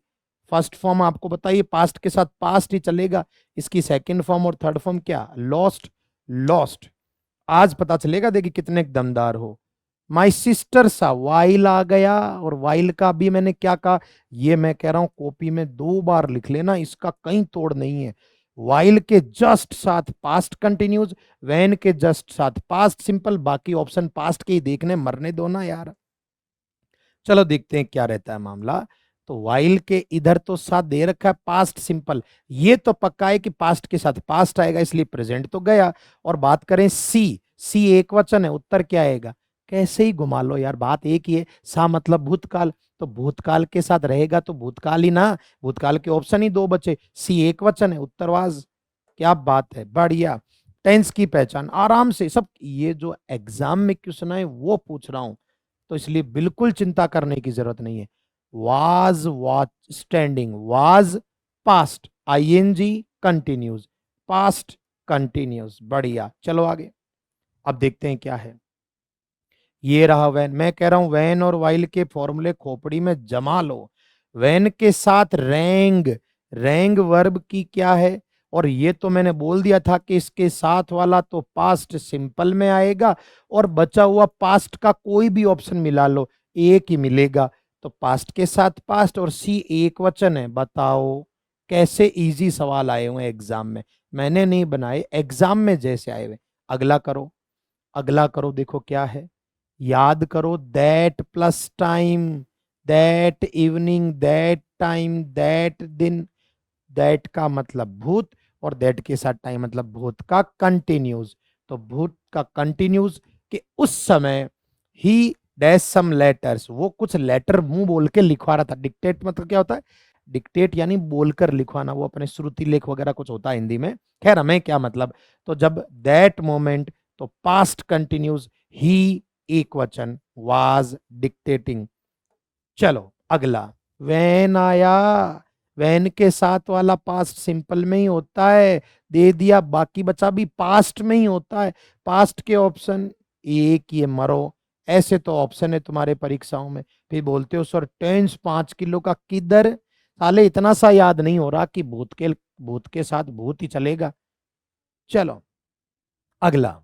फर्स्ट फॉर्म आपको बताइए, पास्ट के साथ पास्ट ही चलेगा, इसकी सेकंड फॉर्म और थर्ड फॉर्म क्या, लॉस्ट, लॉस्ट। आज पता चलेगा, देखिए कितने दमदार हो। माई सिस्टर सा, वाइल आ गया, और वाइल का भी मैंने क्या कहा, ये मैं कह रहा हूं कॉपी में 2 बार लिख लेना, इसका कहीं तोड़ नहीं है। वाइल के जस्ट साथ पास्ट कंटिन्यूज, वैन के जस्ट साथ पास्ट सिंपल, बाकी ऑप्शन पास्ट के ही देखने, मरने दो ना यार। चलो देखते हैं क्या रहता है मामला। तो वाइल के इधर तो साथ दे रखा है पास्ट सिंपल, ये तो पक्का है कि पास्ट के साथ पास्ट आएगा, इसलिए प्रेजेंट तो गया। और बात करें सी, सी एक वचन है, उत्तर क्या आएगा, कैसे ही घुमा लो यार, बात एक ही है, सा मतलब भूतकाल, तो भूतकाल के साथ रहेगा तो भूतकाल ही ना, भूतकाल के ऑप्शन ही 2 बचे, सी एक वचन है, उत्तरवाज। क्या बात है, बढ़िया। टेंस की पहचान आराम से सब, ये जो एग्जाम में क्वेश्चन है वो पूछ रहा हूं, तो इसलिए बिल्कुल चिंता करने की जरूरत नहीं है। Was watch standing, was past, ING continuous, past continuous, बढ़िया। चलो आगे, अब देखते हैं क्या है। ये रहा वैन, मैं कह रहा हूं वैन और वाइल के फॉर्मूले खोपड़ी में जमा लो। वैन के साथ रैंग, रैंग वर्ब की क्या है, और ये तो मैंने बोल दिया था कि इसके साथ वाला तो पास्ट सिंपल में आएगा, और बचा हुआ पास्ट का कोई भी ऑप्शन मिला लो, एक ही मिलेगा। तो पास्ट के साथ पास्ट, और सी एक वचन है। बताओ कैसे इजी सवाल आए हुए एग्जाम में, मैंने नहीं बनाए, एग्जाम में जैसे आए हुए। अगला करो, अगला करो, देखो क्या है, याद करो, that plus time, that evening, that time, that दिन, दैट का मतलब भूत, और दैट के साथ टाइम मतलब भूत का कंटिन्यूज। तो भूत का कंटिन्यूज कि उस समय ही डैश सम लेटर्स, वो कुछ लेटर मुंह बोल के लिखवा रहा था। डिक्टेट मतलब क्या होता है, डिक्टेट यानी बोलकर लिखवाना, वो अपने श्रुति लेख वगैरह कुछ होता है हिंदी में, खैर हमें क्या मतलब। तो जब दैट मोमेंट, तो पास्ट कंटिन्यूज, ही एक वचन, वाज डिक्टेटिंग। चलो अगला, वैन आया, वैन के साथ वाला पास्ट सिंपल में ही होता है, दे दिया, बाकी बचा भी पास्ट में ही होता है। पास्ट के ऑप्शन एक, ये मरो, ऐसे तो ऑप्शन है तुम्हारे परीक्षाओं में, फिर बोलते हो सर टेंस 5 किलो का किधर, साले इतना सा याद नहीं हो रहा कि भूत के साथ भूत ही चलेगा। चलो अगला,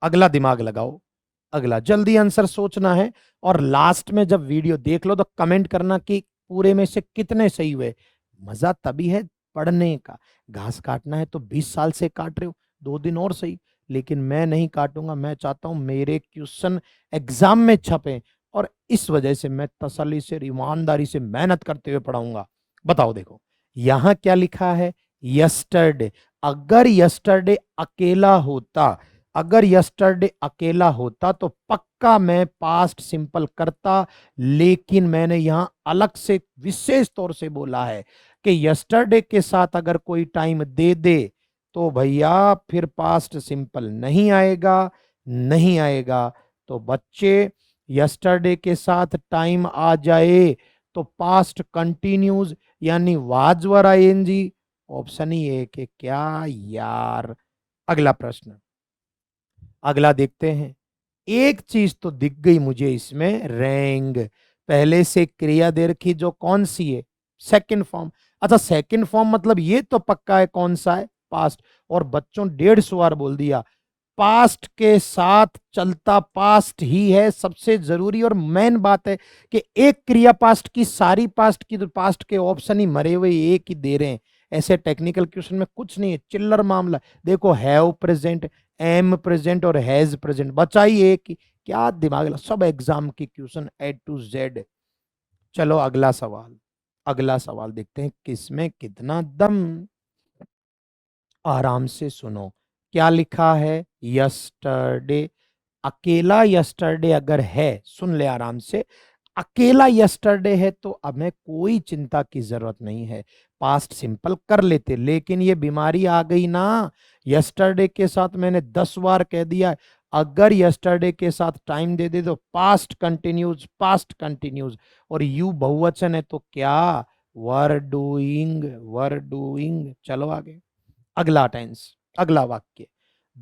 अगला दिमाग लगाओ, अगला जल्दी आंसर सोचना है, और लास्ट में जब वीडियो देख लो तो कमेंट करना कि पूरे में से कितने सही हुए। मजा तभी है पढ़ने का, घास काटना है तो 20 साल से काट रहे हो, 2 दिन और सही, लेकिन मैं नहीं काटूंगा, मैं चाहता हूं मेरे क्वेश्चन एग्जाम में छपे, और इस वजह से मैं तसल्ली से ईमानदारी से मेहनत करते हुए पढ़ाऊंगा। बताओ देखो यहां क्या लिखा है, यस्टरडे, अगर यस्टरडे अकेला होता, अगर यस्टरडे अकेला होता तो पक्का मैं पास्ट सिंपल करता, लेकिन मैंने यहां अलग से विशेष तौर से बोला है कि यस्टरडे के साथ अगर कोई टाइम दे दे तो भैया फिर पास्ट सिंपल नहीं आएगा, नहीं आएगा। तो बच्चे यस्टरडे के साथ टाइम आ जाए तो पास्ट कंटिन्यूज यानी वाज वर आईएनजी, ऑप्शन ही है कि क्या यार। अगला प्रश्न, अगला देखते हैं। एक चीज तो दिख गई मुझे इसमें, रैंग, पहले से क्रिया दे रखी जो कौन सी है, सेकंड फॉर्म। अच्छा सेकंड फॉर्म मतलब ये तो पक्का है कौन सा है, पास्ट। और बच्चों 150 बार बोल दिया, पास्ट के साथ चलता पास्ट ही है सबसे जरूरी और मेन बात है कि एक क्रिया पास्ट की, सारी पास्ट की, तो पास्ट के ऑप्शन ही मरे हुए एक ही दे रहे हैं। ऐसे टेक्निकल क्वेश्चन में कुछ नहीं है, चिल्लर मामला। देखो हैव प्रेजेंट, एम प्रेजेंट और हैज प्रेजेंट, बचा ही एक ही। क्या दिमाग लगा, सब एग्जाम की क्वेश्चन A to Z। चलो अगला सवाल, अगला सवाल देखते हैं किसमें कितना दम। आराम से सुनो, क्या लिखा है, यस्टरडे, अकेला यस्टरडे अगर है, सुन ले आराम से, अकेला यस्टरडे है तो हमें कोई चिंता की जरूरत नहीं है, पास्ट सिंपल कर लेते। लेकिन ये बीमारी आ गई ना, यस्टरडे के साथ मैंने 10 बार कह दिया, अगर यस्टरडे के साथ टाइम दे दे तो पास्ट कंटिन्यूज, पास्ट कंटिन्यूज, और यू बहुवचन है तो क्या, वर डूइंग, वर डूइंग। चलो आगे, अगला टेंस, अगला वाक्य,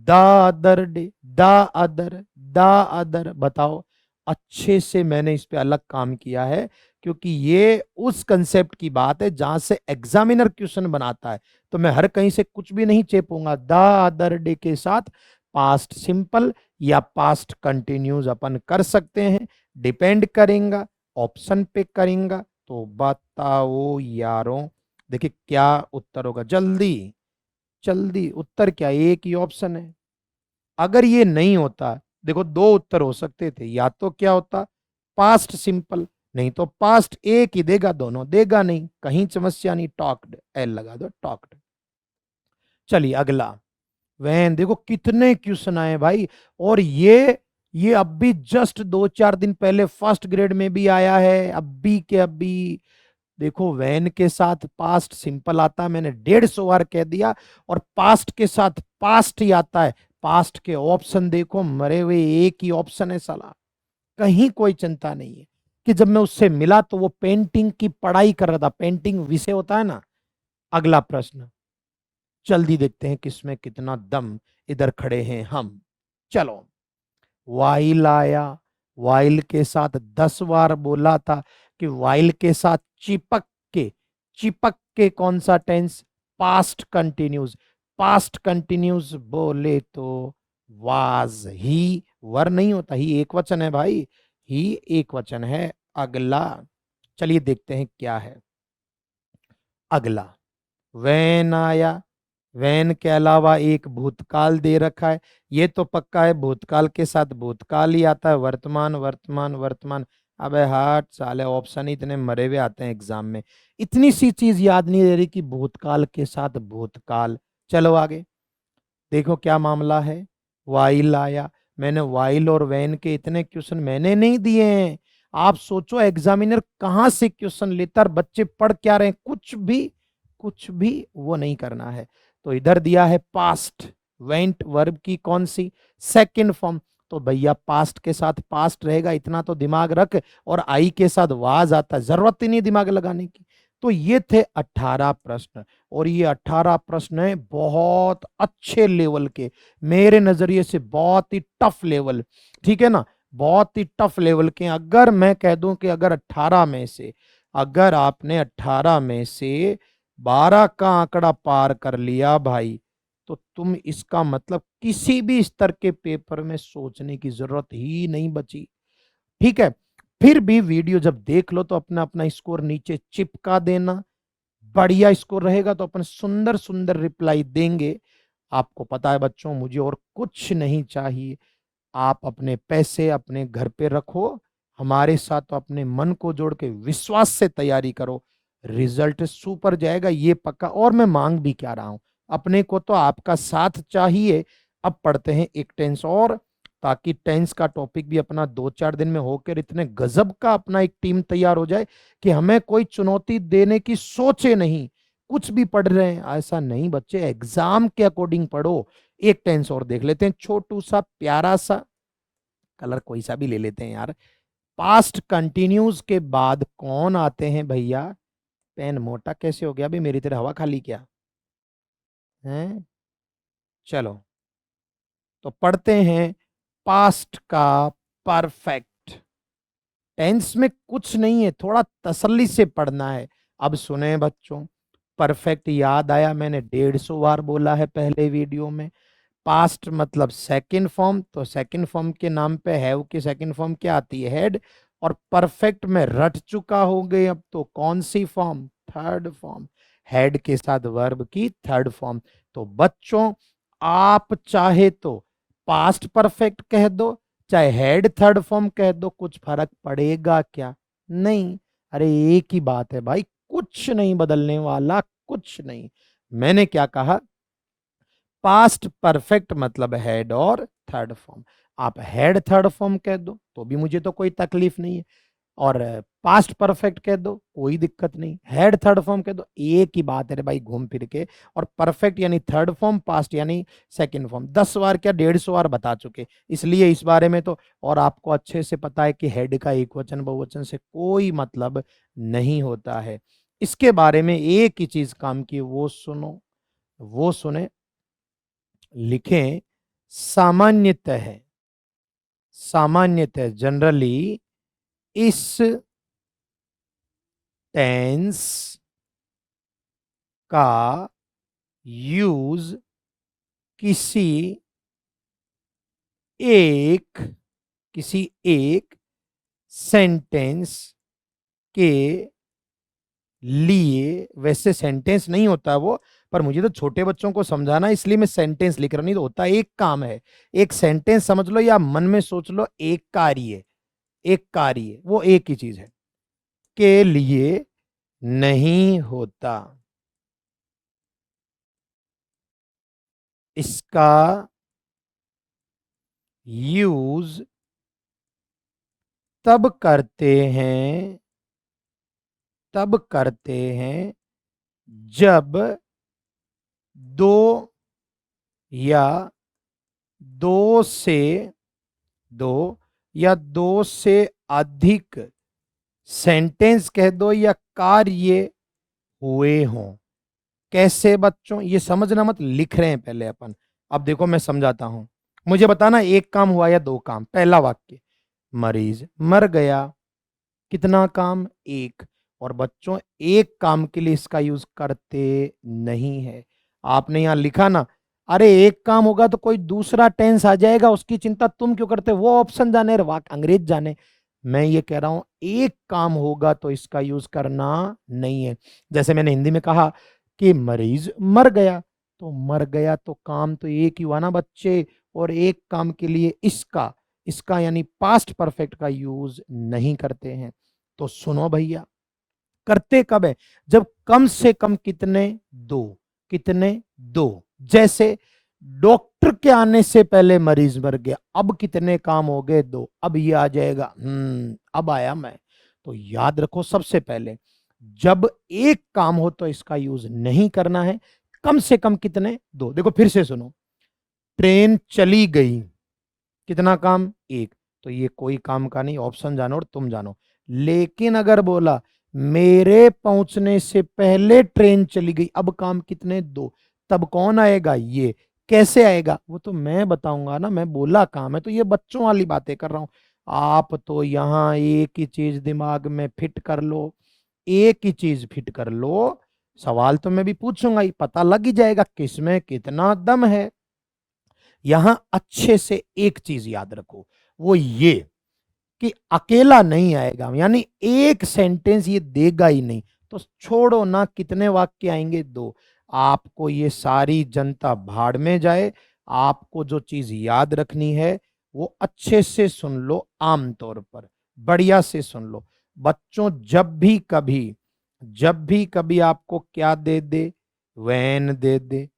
the other day, the other, the other. बताओ, अच्छे से मैंने इस पे अलग काम किया है क्योंकि ये उस कंसेप्ट की बात है जहां से एग्जामिनर क्वेश्चन बनाता है। तो मैं हर कहीं से कुछ भी नहीं चेपूंगा। द अदर डे के साथ पास्ट सिंपल या पास्ट कंटिन्यूज अपन कर सकते हैं, डिपेंड करेगा ऑप्शन पे करेगा। तो बताओ यारों, देखिए क्या उत्तर होगा, जल्दी जल्दी उत्तर क्या, एक ही ऑप्शन है। अगर ये नहीं होता, देखो दो उत्तर हो सकते थे, या तो क्या होता पास्ट सिंपल, नहीं तो पास्ट एक ही देगा, दोनों देगा नहीं, कहीं समस्या नहीं, टॉक्ड, एल लगा दो टॉक्ड। चलिए अगला, वैन देखो कितने क्वेश्चन आए भाई। और ये अब भी जस्ट 2-4 दिन पहले फर्स्ट ग्रेड में भी आया है, अभी के अभी। देखो वैन के साथ पास्ट सिंपल आता है, मैंने 150 बार कह दिया, और पास्ट के साथ पास्ट ही आता है। पास्ट के ऑप्शन देखो मरे हुए, एक ही ऑप्शन है साला, कहीं कोई चिंता नहीं है। कि जब मैं उससे मिला तो वो पेंटिंग की पढ़ाई कर रहा था, पेंटिंग विषय होता है ना। अगला प्रश्न, जल्दी देखते हैं किसमें कितना दम, इधर खड़े हैं हम। चलो, वाइल आया, वाइल के साथ 10 बार बोला था कि वाइल के साथ चिपक के, चिपक के कौन सा tense, past continuous. Past continuous बोले तो वाज ही, वर नहीं होता, ही एक वचन है भाई, ही एक वचन है। अगला, चलिए देखते हैं क्या है अगला। वैन आया, वैन के अलावा एक भूतकाल दे रखा है, ये तो पक्का है भूतकाल के साथ भूतकाल ही आता है, वर्तमान वर्तमान वर्तमान। अबे हाट साले, ऑप्शन ही इतने मरे हुए आते हैं एग्जाम में, इतनी सी चीज याद नहीं दे रही कि भूतकाल के साथ भूतकाल। चलो आगे देखो क्या मामला है। वाइल आया, मैंने वाइल और वैन के इतने क्वेश्चन मैंने नहीं दिए हैं। आप सोचो एग्जामिनर कहाँ से क्वेश्चन लेता है, बच्चे पढ़ क्या रहे हैं, कुछ भी वो नहीं करना है। तो इधर दिया है पास्ट, वेंट वर्ब की कौन सी, सेकंड फॉर्म। तो भैया पास्ट के साथ पास्ट रहेगा, इतना तो दिमाग रख। और आई के साथ वाज आता है, जरूरत ही नहीं दिमाग लगाने की। तो ये थे 18 प्रश्न, और ये 18 प्रश्न है बहुत अच्छे लेवल के, मेरे नजरिए से बहुत ही टफ लेवल, ठीक है ना, बहुत ही टफ लेवल के। अगर मैं कह दूं कि अगर 18 में से, अगर आपने 18 में से 12 का आंकड़ा पार कर लिया भाई, तो तुम इसका मतलब किसी भी स्तर के पेपर में सोचने की जरूरत ही नहीं बची। ठीक है, फिर भी वीडियो जब देख लो तो अपना अपना स्कोर नीचे चिपका देना, बढ़िया स्कोर रहेगा तो अपन सुंदर सुंदर रिप्लाई देंगे। आपको पता है बच्चों, मुझे और कुछ नहीं चाहिए। आप अपने पैसे अपने घर पे रखो, हमारे साथ तो अपने मन को जोड़ के विश्वास से तैयारी करो, रिजल्ट सुपर जाएगा ये पक्का। और मैं मांग भी क्या रहा हूं, अपने को तो आपका साथ चाहिए। अब पढ़ते हैं एक टेंस और, ताकि टेंस का टॉपिक भी अपना 2-4 दिन में होकर इतने गजब का अपना एक टीम तैयार हो जाए कि हमें कोई चुनौती देने की सोचे नहीं। कुछ भी पढ़ रहे हैं ऐसा नहीं बच्चे, एग्जाम के अकॉर्डिंग पढ़ो। एक टेंस और देख लेते हैं, छोटू सा प्यारा सा, कलर कोई सा भी ले लेते हैं यार। पास्ट कंटिन्यूज के बाद कौन आते हैं भैया, पेन मोटा कैसे हो गया अभी, मेरी तरह हवा खाली क्या है। चलो तो पढ़ते हैं पास्ट का परफेक्ट। टेंस में कुछ नहीं है, थोड़ा तसल्ली से पढ़ना है। अब सुने बच्चों, परफेक्ट याद आया, मैंने 150 बार बोला है पहले वीडियो में। पास्ट मतलब सेकंड फॉर्म, तो सेकंड फॉर्म के नाम पे हैव की सेकंड फॉर्म क्या आती है, हेड। और परफेक्ट में रट चुका हो गए, अब तो कौन सी फॉर्म, थर्ड फॉर्म, हेड के साथ वर्ब की थर्ड फॉर्म। तो बच्चों आप चाहे तो पास्ट परफेक्ट कह दो, चाहे हेड थर्ड फॉर्म कह दो, कुछ फर्क पड़ेगा क्या, नहीं। अरे एक ही बात है भाई, कुछ नहीं बदलने वाला, कुछ नहीं। मैंने क्या कहा, पास्ट परफेक्ट मतलब हेड और थर्ड फॉर्म। आप हेड थर्ड फॉर्म कह दो तो भी मुझे तो कोई तकलीफ नहीं है, और पास्ट परफेक्ट कह दो कोई दिक्कत नहीं, हेड थर्ड फॉर्म कह दो एक ही बात है रे भाई, घूम फिर के। और परफेक्ट यानी थर्ड फॉर्म, पास्ट यानी सेकंड फॉर्म, 10 बार क्या 150 बार बता चुके, इसलिए इस बारे में तो। और आपको अच्छे से पता है कि हेड का एक वचन बहुवचन से कोई मतलब नहीं होता है। इसके बारे में एक ही चीज काम की, वो सुनो, वो सुने, लिखें। सामान्यतः, सामान्यतः जनरली इस टेंस का यूज किसी एक सेंटेंस के लिए, वैसे सेंटेंस नहीं होता वो, पर मुझे तो छोटे बच्चों को समझाना है इसलिए मैं सेंटेंस लिख रहा, नहीं तो होता एक काम है, एक सेंटेंस समझ लो या मन में सोच लो, एक कार्य, एक कार्य वो एक ही चीज है, के लिए नहीं होता। इसका यूज तब करते हैं, तब करते हैं जब दो या दो से दो या दो से अधिक सेंटेंस कह दो या कार्य हुए हों। कैसे बच्चों, ये समझना मत, लिख रहे हैं पहले अपन। अब देखो मैं समझाता हूं, मुझे बताना एक काम हुआ या दो काम। पहला वाक्य, मरीज मर गया, कितना काम, एक। और बच्चों एक काम के लिए इसका यूज करते नहीं है। आपने यहां लिखा ना, अरे एक काम होगा तो कोई दूसरा टेंस आ जाएगा, उसकी चिंता तुम क्यों करते, वो ऑप्शन जाने, वाक अंग्रेज जाने। मैं ये कह रहा हूं एक काम होगा तो इसका यूज करना नहीं है। जैसे मैंने हिंदी में कहा कि मरीज मर गया, तो मर गया तो काम तो एक ही हुआ ना बच्चे, और एक काम के लिए इसका, इसका यानी पास्ट परफेक्ट का यूज नहीं करते हैं। तो सुनो भैया, करते कब है, जब कम से कम कितने, दो, कितने, दो। जैसे डॉक्टर के आने से पहले मरीज मर गया, अब कितने काम हो गए, दो। अब ये आ जाएगा, अब आया मैं। तो याद रखो सबसे पहले, जब एक काम हो तो इसका यूज नहीं करना है, कम से कम कितने, दो। देखो फिर से सुनो, ट्रेन चली गई, कितना काम, एक। तो ये कोई काम का नहीं, ऑप्शन जानो और तुम जानो। लेकिन अगर बोला मेरे पहुंचने से पहले ट्रेन चली गई, अब काम कितने, दो। तब कौन आएगा, ये। कैसे आएगा वो तो मैं बताऊंगा ना, मैं बोला काम है, तो ये बच्चों वाली बातें कर रहा हूं। आप तो यहां एक ही चीज दिमाग में फिट कर लो, एक ही चीज फिट कर लो। सवाल तो मैं भी पूछूंगा ही, पता लग ही जाएगा किसमें कितना दम है। यहां अच्छे से एक चीज याद रखो, वो ये कि अकेला नहीं आएगा, यानी एक सेंटेंस ये देगा ही नहीं। तो छोड़ो ना, कितने वाक्य आएंगे, दो। आपको ये सारी जनता भाड़ में जाए, आपको जो चीज याद रखनी है वो अच्छे से सुन लो, आमतौर पर बढ़िया से सुन लो। बच्चों जब भी कभी आपको क्या दे दे, वैन दे दे,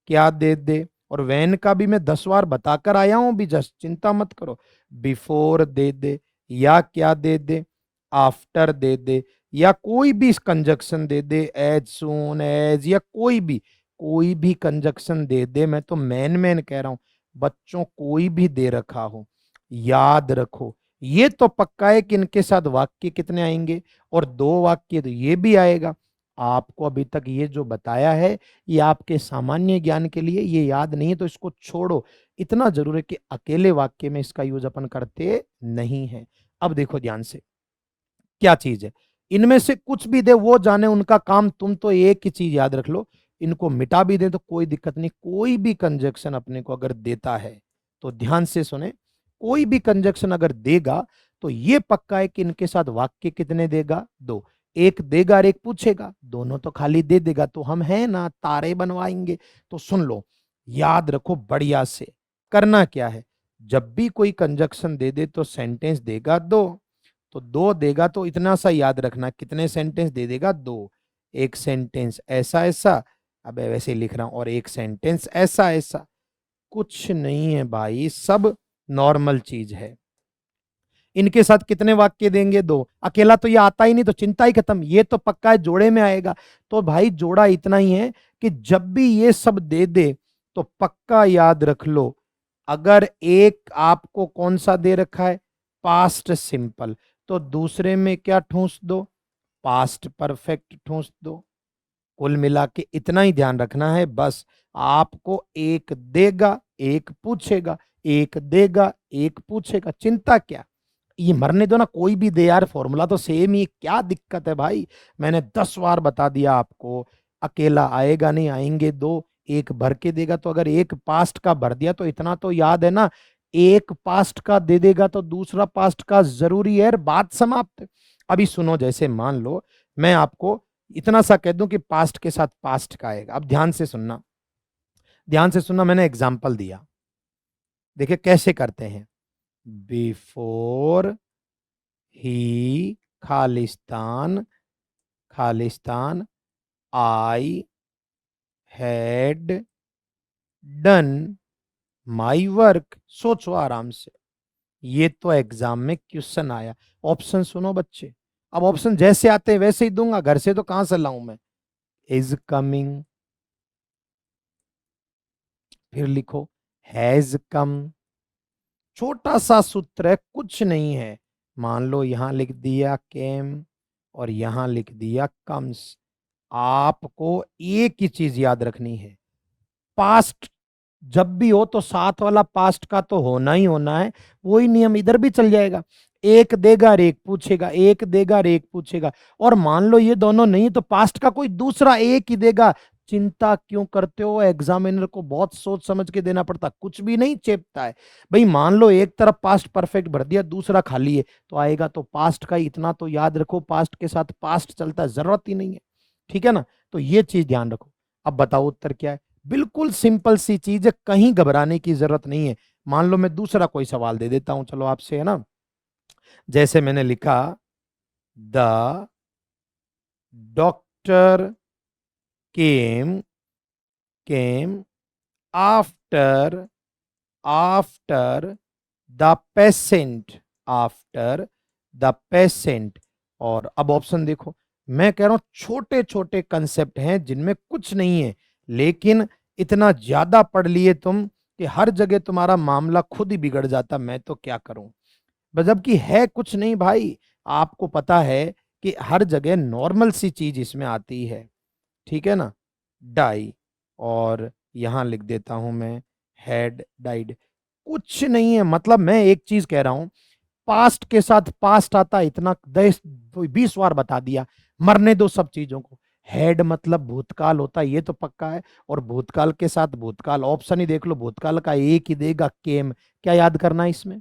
क्या दे दे, और वैन का भी मैं 10 बार बताकर आया हूं भी, जस्ट चिंता मत करो। बिफोर दे दे, या क्या दे दे, आफ्टर दे दे, या कोई भी कंजक्शन दे दे, एज सून एज, या कोई भी कंजक्शन दे दे। मैं तो मैन कह रहा हूं बच्चों, कोई भी दे रखा हो, याद रखो ये तो पक्का है कि इनके साथ वाक्य कितने आएंगे, और दो वाक्य तो ये भी आएगा। आपको अभी तक ये जो बताया है ये आपके सामान्य ज्ञान के लिए, ये याद नहीं है तो इसको छोड़ो। इतना जरूर है कि अकेले वाक्य में इसका यूज अपन करते नहीं है। अब देखो ध्यान से, क्या चीज है, इनमें से कुछ भी दे वो जाने उनका काम, तुम तो एक ही चीज याद रख लो, इनको मिटा भी दे तो कोई दिक्कत नहीं। कोई भी कंजक्शन अपने को अगर देता है तो ध्यान से सुने, कोई भी कंजक्शन अगर देगा तो ये पक्का है कि इनके साथ वाक्य कितने देगा, दो। एक देगा और एक पूछेगा, दोनों तो खाली दे देगा, तो हम हैं ना, तारे बनवाएंगे। तो सुन लो, याद रखो बढ़िया से, करना क्या है, जब भी कोई कंजक्शन दे दे तो सेंटेंस देगा दो। तो दो देगा तो इतना सा याद रखना, कितने सेंटेंस दे देगा, दो। एक सेंटेंस ऐसा ऐसा, अब वैसे लिख रहा हूं, और एक सेंटेंस ऐसा ऐसा। कुछ नहीं है भाई, सब नॉर्मल चीज है। इनके साथ कितने वाक्य देंगे, दो। अकेला तो ये आता ही नहीं, तो चिंता ही खत्म, ये तो पक्का है जोड़े में आएगा। तो भाई जोड़ा इतना ही है कि जब भी ये सब दे दे तो पक्का याद रख लो, अगर एक आपको कौन सा दे रखा है, पास्ट सिंपल, तो दूसरे में क्या ठूंस दो, पास्ट परफेक्ट ठूंस दो। कुल मिला के इतना ही ध्यान रखना है बस। आपको एक देगा एक पूछेगा, एक देगा एक पूछेगा, चिंता क्या, ये मरने दो ना, कोई भी दे यार, फॉर्मूला तो सेम ही, क्या दिक्कत है भाई। मैंने 10 बार बता दिया आपको, अकेला आएगा नहीं, आएंगे दो, एक भर के देगा। तो अगर एक पास्ट का भर दिया तो इतना तो याद है ना, एक पास्ट का दे देगा तो दूसरा पास्ट का जरूरी है, बात समाप्त। अभी सुनो, जैसे मान लो मैं आपको इतना सा कह दूं कि पास्ट के साथ पास्ट का आएगा, अब ध्यान से सुनना, ध्यान से सुनना, मैंने एग्जाम्पल दिया, देखिए कैसे करते हैं। Before he Khalistan, Khalistan I had done my work. सोचो आराम से, ये तो एग्जाम में क्वेश्चन आया। ऑप्शन सुनो बच्चे, अब ऑप्शन जैसे आते हैं वैसे ही दूंगा, घर से तो कहां से लाऊं मैं। इज कमिंग, फिर लिखो हैज कम, छोटा सा सूत्र है, कुछ नहीं है। मान लो यहां लिख दिया केम और यहां लिख दिया कम्स। आपको एक ही चीज याद रखनी है, पास्ट जब भी हो तो साथ वाला पास्ट का तो होना ही होना है। वही नियम इधर भी चल जाएगा, एक देगा और एक पूछेगा, एक देगा और एक पूछेगा। और मान लो ये दोनों नहीं तो पास्ट का कोई दूसरा एक ही देगा। चिंता क्यों करते हो, एग्जामिनर को बहुत सोच समझ के देना पड़ता, कुछ भी नहीं चेपता है भाई। मान लो एक तरफ पास्ट परफेक्ट भर दिया, दूसरा खाली है, तो आएगा तो पास्ट का ही। इतना तो याद रखो, पास्ट के साथ पास्ट चलता है, जरूरत ही नहीं है, ठीक है ना। तो ये चीज ध्यान रखो। अब बताओ उत्तर क्या है। बिल्कुल सिंपल सी चीज है, कहीं घबराने की जरूरत नहीं है। मान लो मैं दूसरा कोई सवाल दे देता हूं, चलो आपसे, है ना। जैसे मैंने लिखा the doctor came came after after the patient, after the patient. और अब ऑप्शन देखो, मैं कह रहा हूं छोटे छोटे कंसेप्ट हैं जिनमें कुछ नहीं है, लेकिन इतना ज्यादा पढ़ लिए तुम कि हर जगह तुम्हारा मामला खुद ही बिगड़ जाता। मैं तो क्या करूं, जबकि है कुछ नहीं भाई। आपको पता है कि हर जगह नॉर्मल सी चीज इसमें आती है, ठीक है ना। डाई, और यहां लिख देता हूं मैं हैड डाइड। कुछ नहीं है, मतलब मैं एक चीज कह रहा हूं, पास्ट के साथ पास्ट आता, इतना 10 20 बार बता दिया। मरने दो सब चीजों को, हेड मतलब भूतकाल होता है, ये तो पक्का है। और भूतकाल के साथ भूतकाल, ऑप्शन ही देख लो, भूतकाल का एक ही देगा केम। क्या याद करना है इसमें,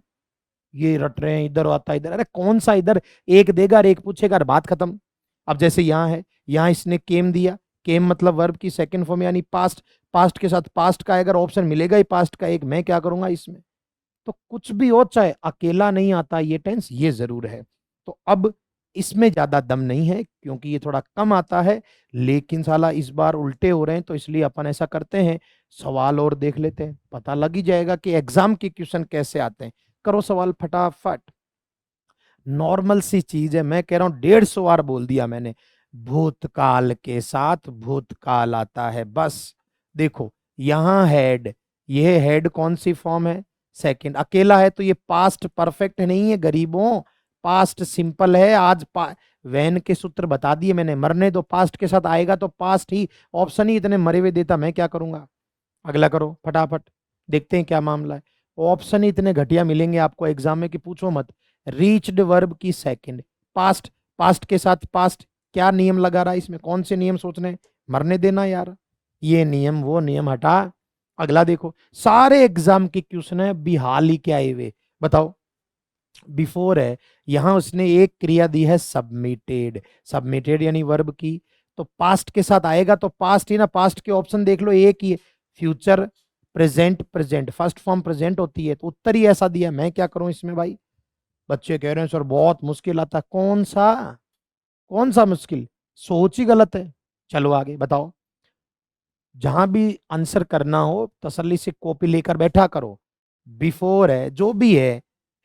ये रट रहे हैं, इधर आता इधर, अरे कौन सा इधर, एक देगा और एक पूछेगा और बात खत्म। अब जैसे यहाँ है, यहाँ इसने केम दिया, केम मतलब वर्ब की सेकंड फॉर्म यानी पास्ट, पास्ट के साथ पास्ट का अगर ऑप्शन मिलेगा ही पास्ट का एक, मैं क्या करूंगा इसमें। तो कुछ भी हो, चाहे अकेला नहीं आता ये टेंस, ये जरूर है। तो अब इसमें ज्यादा दम नहीं है क्योंकि ये थोड़ा कम आता है, लेकिन साला इस बार उल्टे हो रहे हैं, तो इसलिए अपन ऐसा करते हैं, सवाल और देख लेते हैं, पता लग ही जाएगा कि एग्जाम के क्वेश्चन कैसे आते हैं। करो सवाल फटाफट, नॉर्मल सी चीज है, मैं कह रहा हूं 150 बार बोल दिया मैंने, भूतकाल के साथ भूतकाल आता है बस। देखो यहां हेड, ये हेड कौन सी फॉर्म है, सेकंड, अकेला है तो ये पास्ट परफेक्ट नहीं है गरीबों, पास्ट सिंपल है। आज वैन के सूत्र बता दिए मैंने, मरने दो, पास्ट के साथ आएगा तो पास्ट ही, ऑप्शन ही इतने मरे हुए देता, मैं क्या करूंगा। अगला करो फटाफट, देखते हैं क्या मामला है। ऑप्शन ही इतने घटिया मिलेंगे आपको एग्जाम में कि पूछो मत। रीच्ड वर्ब की सेकंड, पास्ट, पास्ट के साथ पास्ट, क्या नियम लगा रहा है इसमें, कौन से नियम सोचने, मरने देना यार, ये नियम वो नियम हटा। अगला देखो, सारे एग्जाम के क्वेश्चन है बिहाल ही के आए हुए, बताओ। बिफोर है, यहां उसने एक क्रिया दी है सबमिटेड, सबमिटेड यानी वर्ब की, तो पास्ट के साथ आएगा तो पास्ट ही ना, पास्ट के ऑप्शन देख लो एक ही है, future, present, present first form present होती है, तो उत्तर ही ऐसा दिया, मैं क्या करूं इसमें भाई। बच्चे कह रहे हैं सर बहुत मुश्किल आता, कौन सा, कौन सा मुश्किल, सोच ही गलत है। चलो आगे बताओ, जहां भी आंसर करना हो तसल्ली से कॉपी लेकर बैठा करो। बिफोर है जो भी है,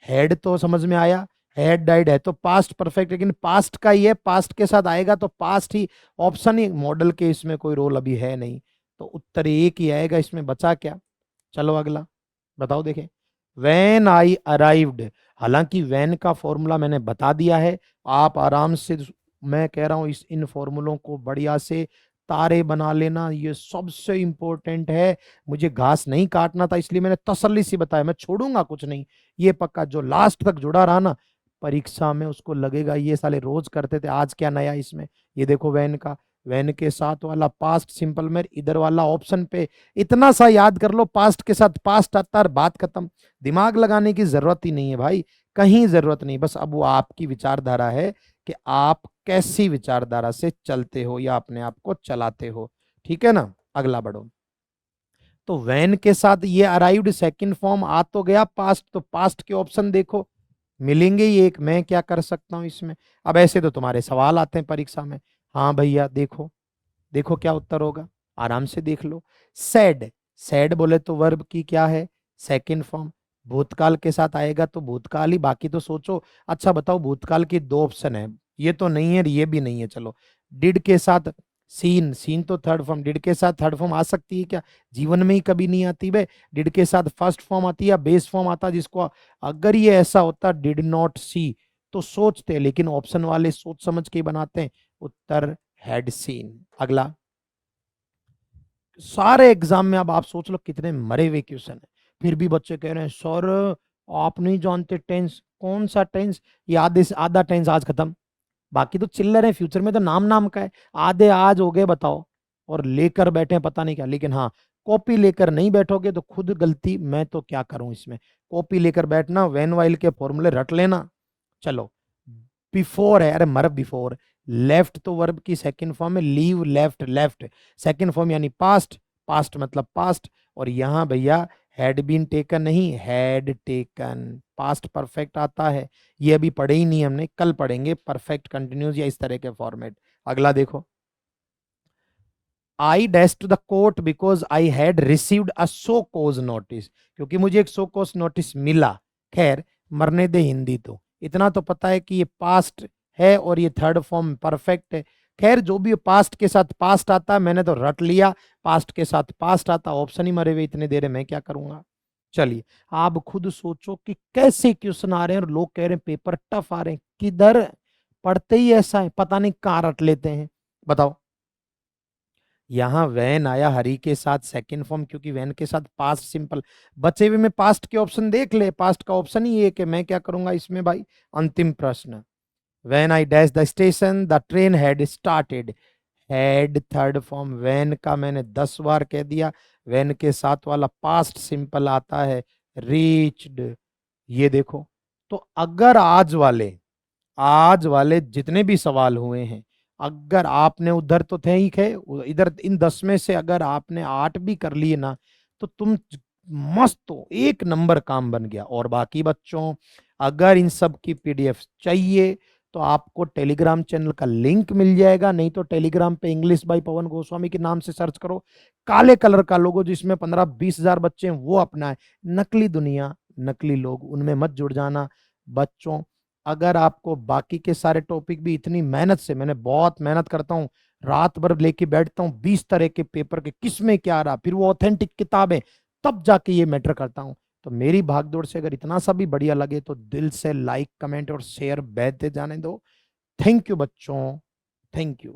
हेड तो समझ में आया, हेड डाइड है तो पास्ट परफेक्ट, लेकिन पास्ट का ही है, पास्ट के साथ आएगा तो पास्ट ही, ऑप्शन ही, मॉडल के इसमें कोई रोल अभी है नहीं, तो उत्तर एक ही आएगा, इसमें बचा क्या। चलो अगला बताओ, देखें। वैन आई अराइव्ड, हालांकि वैन का फॉर्मूला मैंने बता दिया है, आप आराम से, मैं कह रहा हूं इस इन फॉर्मूलों को बढ़िया से तारे बना लेना, ये सबसे इंपॉर्टेंट है। मुझे घास नहीं काटना था इसलिए मैंने तसल्ली से बताया, मैं छोड़ूंगा कुछ नहीं, ये पक्का। जो लास्ट तक जुड़ा रहा ना, परीक्षा में उसको लगेगा ये साले रोज करते थे, आज क्या नया इसमें। ये देखो वैन का, वैन के साथ वाला पास्ट सिंपल में इधर वाला ऑप्शन पे इतना सा याद कर लो, पास्ट के साथ पास्ट आता है, बात खत्म। दिमाग लगाने की जरूरत ही नहीं है भाई, कहीं जरूरत नहीं। बस अब वो आपकी विचारधारा है कि आप कैसी विचारधारा से चलते हो या अपने आप को चलाते हो, ठीक है ना। अगला बढ़ो। तो वैन के साथ ये अराइव्ड सेकंड फॉर्म आ तो गया पास्ट, तो पास्ट के ऑप्शन देखो मिलेंगे ही एक। मैं क्या कर सकता हूं इसमें, अब ऐसे तो तुम्हारे सवाल आते हैं परीक्षा में। हाँ भैया देखो, देखो क्या उत्तर होगा, आराम से देख लो। सैड, सैड बोले तो वर्ब की क्या है, सेकंड फॉर्म। भूतकाल के साथ आएगा तो भूतकाल ही, बाकी तो सोचो। अच्छा बताओ, भूतकाल की दो ऑप्शन है, ये तो नहीं है ये भी नहीं है, चलो। डिड के साथ सीन, सीन तो थर्ड फॉर्म, डिड के साथ थर्ड फॉर्म आ सकती है क्या, जीवन में ही कभी नहीं आती बे। डिड के साथ फर्स्ट फॉर्म आती है या बेस फॉर्म आता, जिसको अगर ये ऐसा होता डिड नॉट सी तो सोचते, लेकिन ऑप्शन वाले सोच समझ के ही बनाते हैं। उत्तर हैड सीन। अगला, सारे एग्जाम में अब आप सोच लो कितने मरे हुए क्वेश्चन है, फिर भी बच्चे कह रहे हैं सर आप नहीं जानते टेंस। कौन सा टेंस, ये आधे से आधा टेंस आज खत्म, बाकी तो चिल्लर है, फ्यूचर में तो नाम नाम का है। आधे आज हो गए बताओ, और लेकर बैठे हैं पता नहीं क्या। लेकिन हाँ, कॉपी लेकर नहीं बैठोगे तो खुद गलती, मैं तो क्या करूं इसमें। कॉपी लेकर बैठना, वैन वाइल के फॉर्मूले रट लेना। चलो, बिफोर है, अरे मर बिफोर। लेफ्ट तो वर्ब की सेकंड फॉर्म है, leave left, left second form यानी पास्ट, पास्ट मतलब पास्ट। और यहां भैया हैड बीन टेकन नहीं, हैड टेकन, पास्ट परफेक्ट आता है। ये अभी पढ़े ही नहीं हमने, कल पढ़ेंगे परफेक्ट कंटिन्यूस या इस तरह के फॉर्मेट। अगला देखो, I dash to the court because I had received a show cause notice, क्योंकि मुझे एक सो कोज नोटिस मिला। खैर मरने दे, हिंदी तो इतना तो पता है कि ये पास्ट है और ये थर्ड फॉर्म परफेक्ट है। खैर जो भी पास्ट के साथ पास्ट आता है मैंने तो रट लिया, पास्ट के साथ पास्ट आता, ऑप्शन ही मरे हुए इतने देर है, मैं क्या करूंगा। चलिए आप खुद सोचो कि कैसे क्वेश्चन आ रहे हैं, और लोग कह रहे हैं पेपर टफ आ रहे हैं, किधर पढ़ते ही ऐसा है, पता नहीं कहाँ रट लेते हैं। बताओ, यहाँ वैन आया हरी के साथ सेकंड फॉर्म, क्योंकि वैन के साथ पास्ट सिंपल। बचे हुए में पास्ट के ऑप्शन देख ले, पास्ट का ऑप्शन ही एक है, मैं क्या करूंगा इसमें भाई। अंतिम प्रश्न, when I dash the station the train had started, had third form, when का मैंने 10 बार कह दिया। वैन के साथ वाला पास्ट सिंपल आता है रीच्ड। ये देखो, तो अगर आज वाले जितने भी सवाल हुए हैं, अगर आपने उधर तो थे ही थे, इधर इन 10 में से अगर आपने 8 भी कर लिए ना, तो तुम मस्त हो, एक नंबर काम बन गया। और बाकी बच्चों, अगर इन सब की पीडीएफ चाहिए तो आपको टेलीग्राम चैनल का लिंक मिल जाएगा, नहीं तो टेलीग्राम पे इंग्लिश बाय पवन गोस्वामी के नाम से सर्च करो, काले कलर का लोगो जिसमें 15-20 हजार बच्चे हैं वो अपना है। नकली दुनिया, नकली लोग, उनमें मत जुड़ जाना बच्चों। अगर आपको बाकी के सारे टॉपिक भी इतनी मेहनत से, मैंने बहुत मेहनत करता हूँ, रात भर लेके बैठता हूँ 20 तरह के पेपर के, किस में क्या रहा, फिर वो ऑथेंटिक किताबें, तब जाके ये मैटर करता हूँ। तो मेरी भागदौड़ से अगर इतना सा भी बढ़िया लगे तो दिल से लाइक कमेंट और शेयर बहते जाने दो। थैंक यू बच्चों, थैंक यू।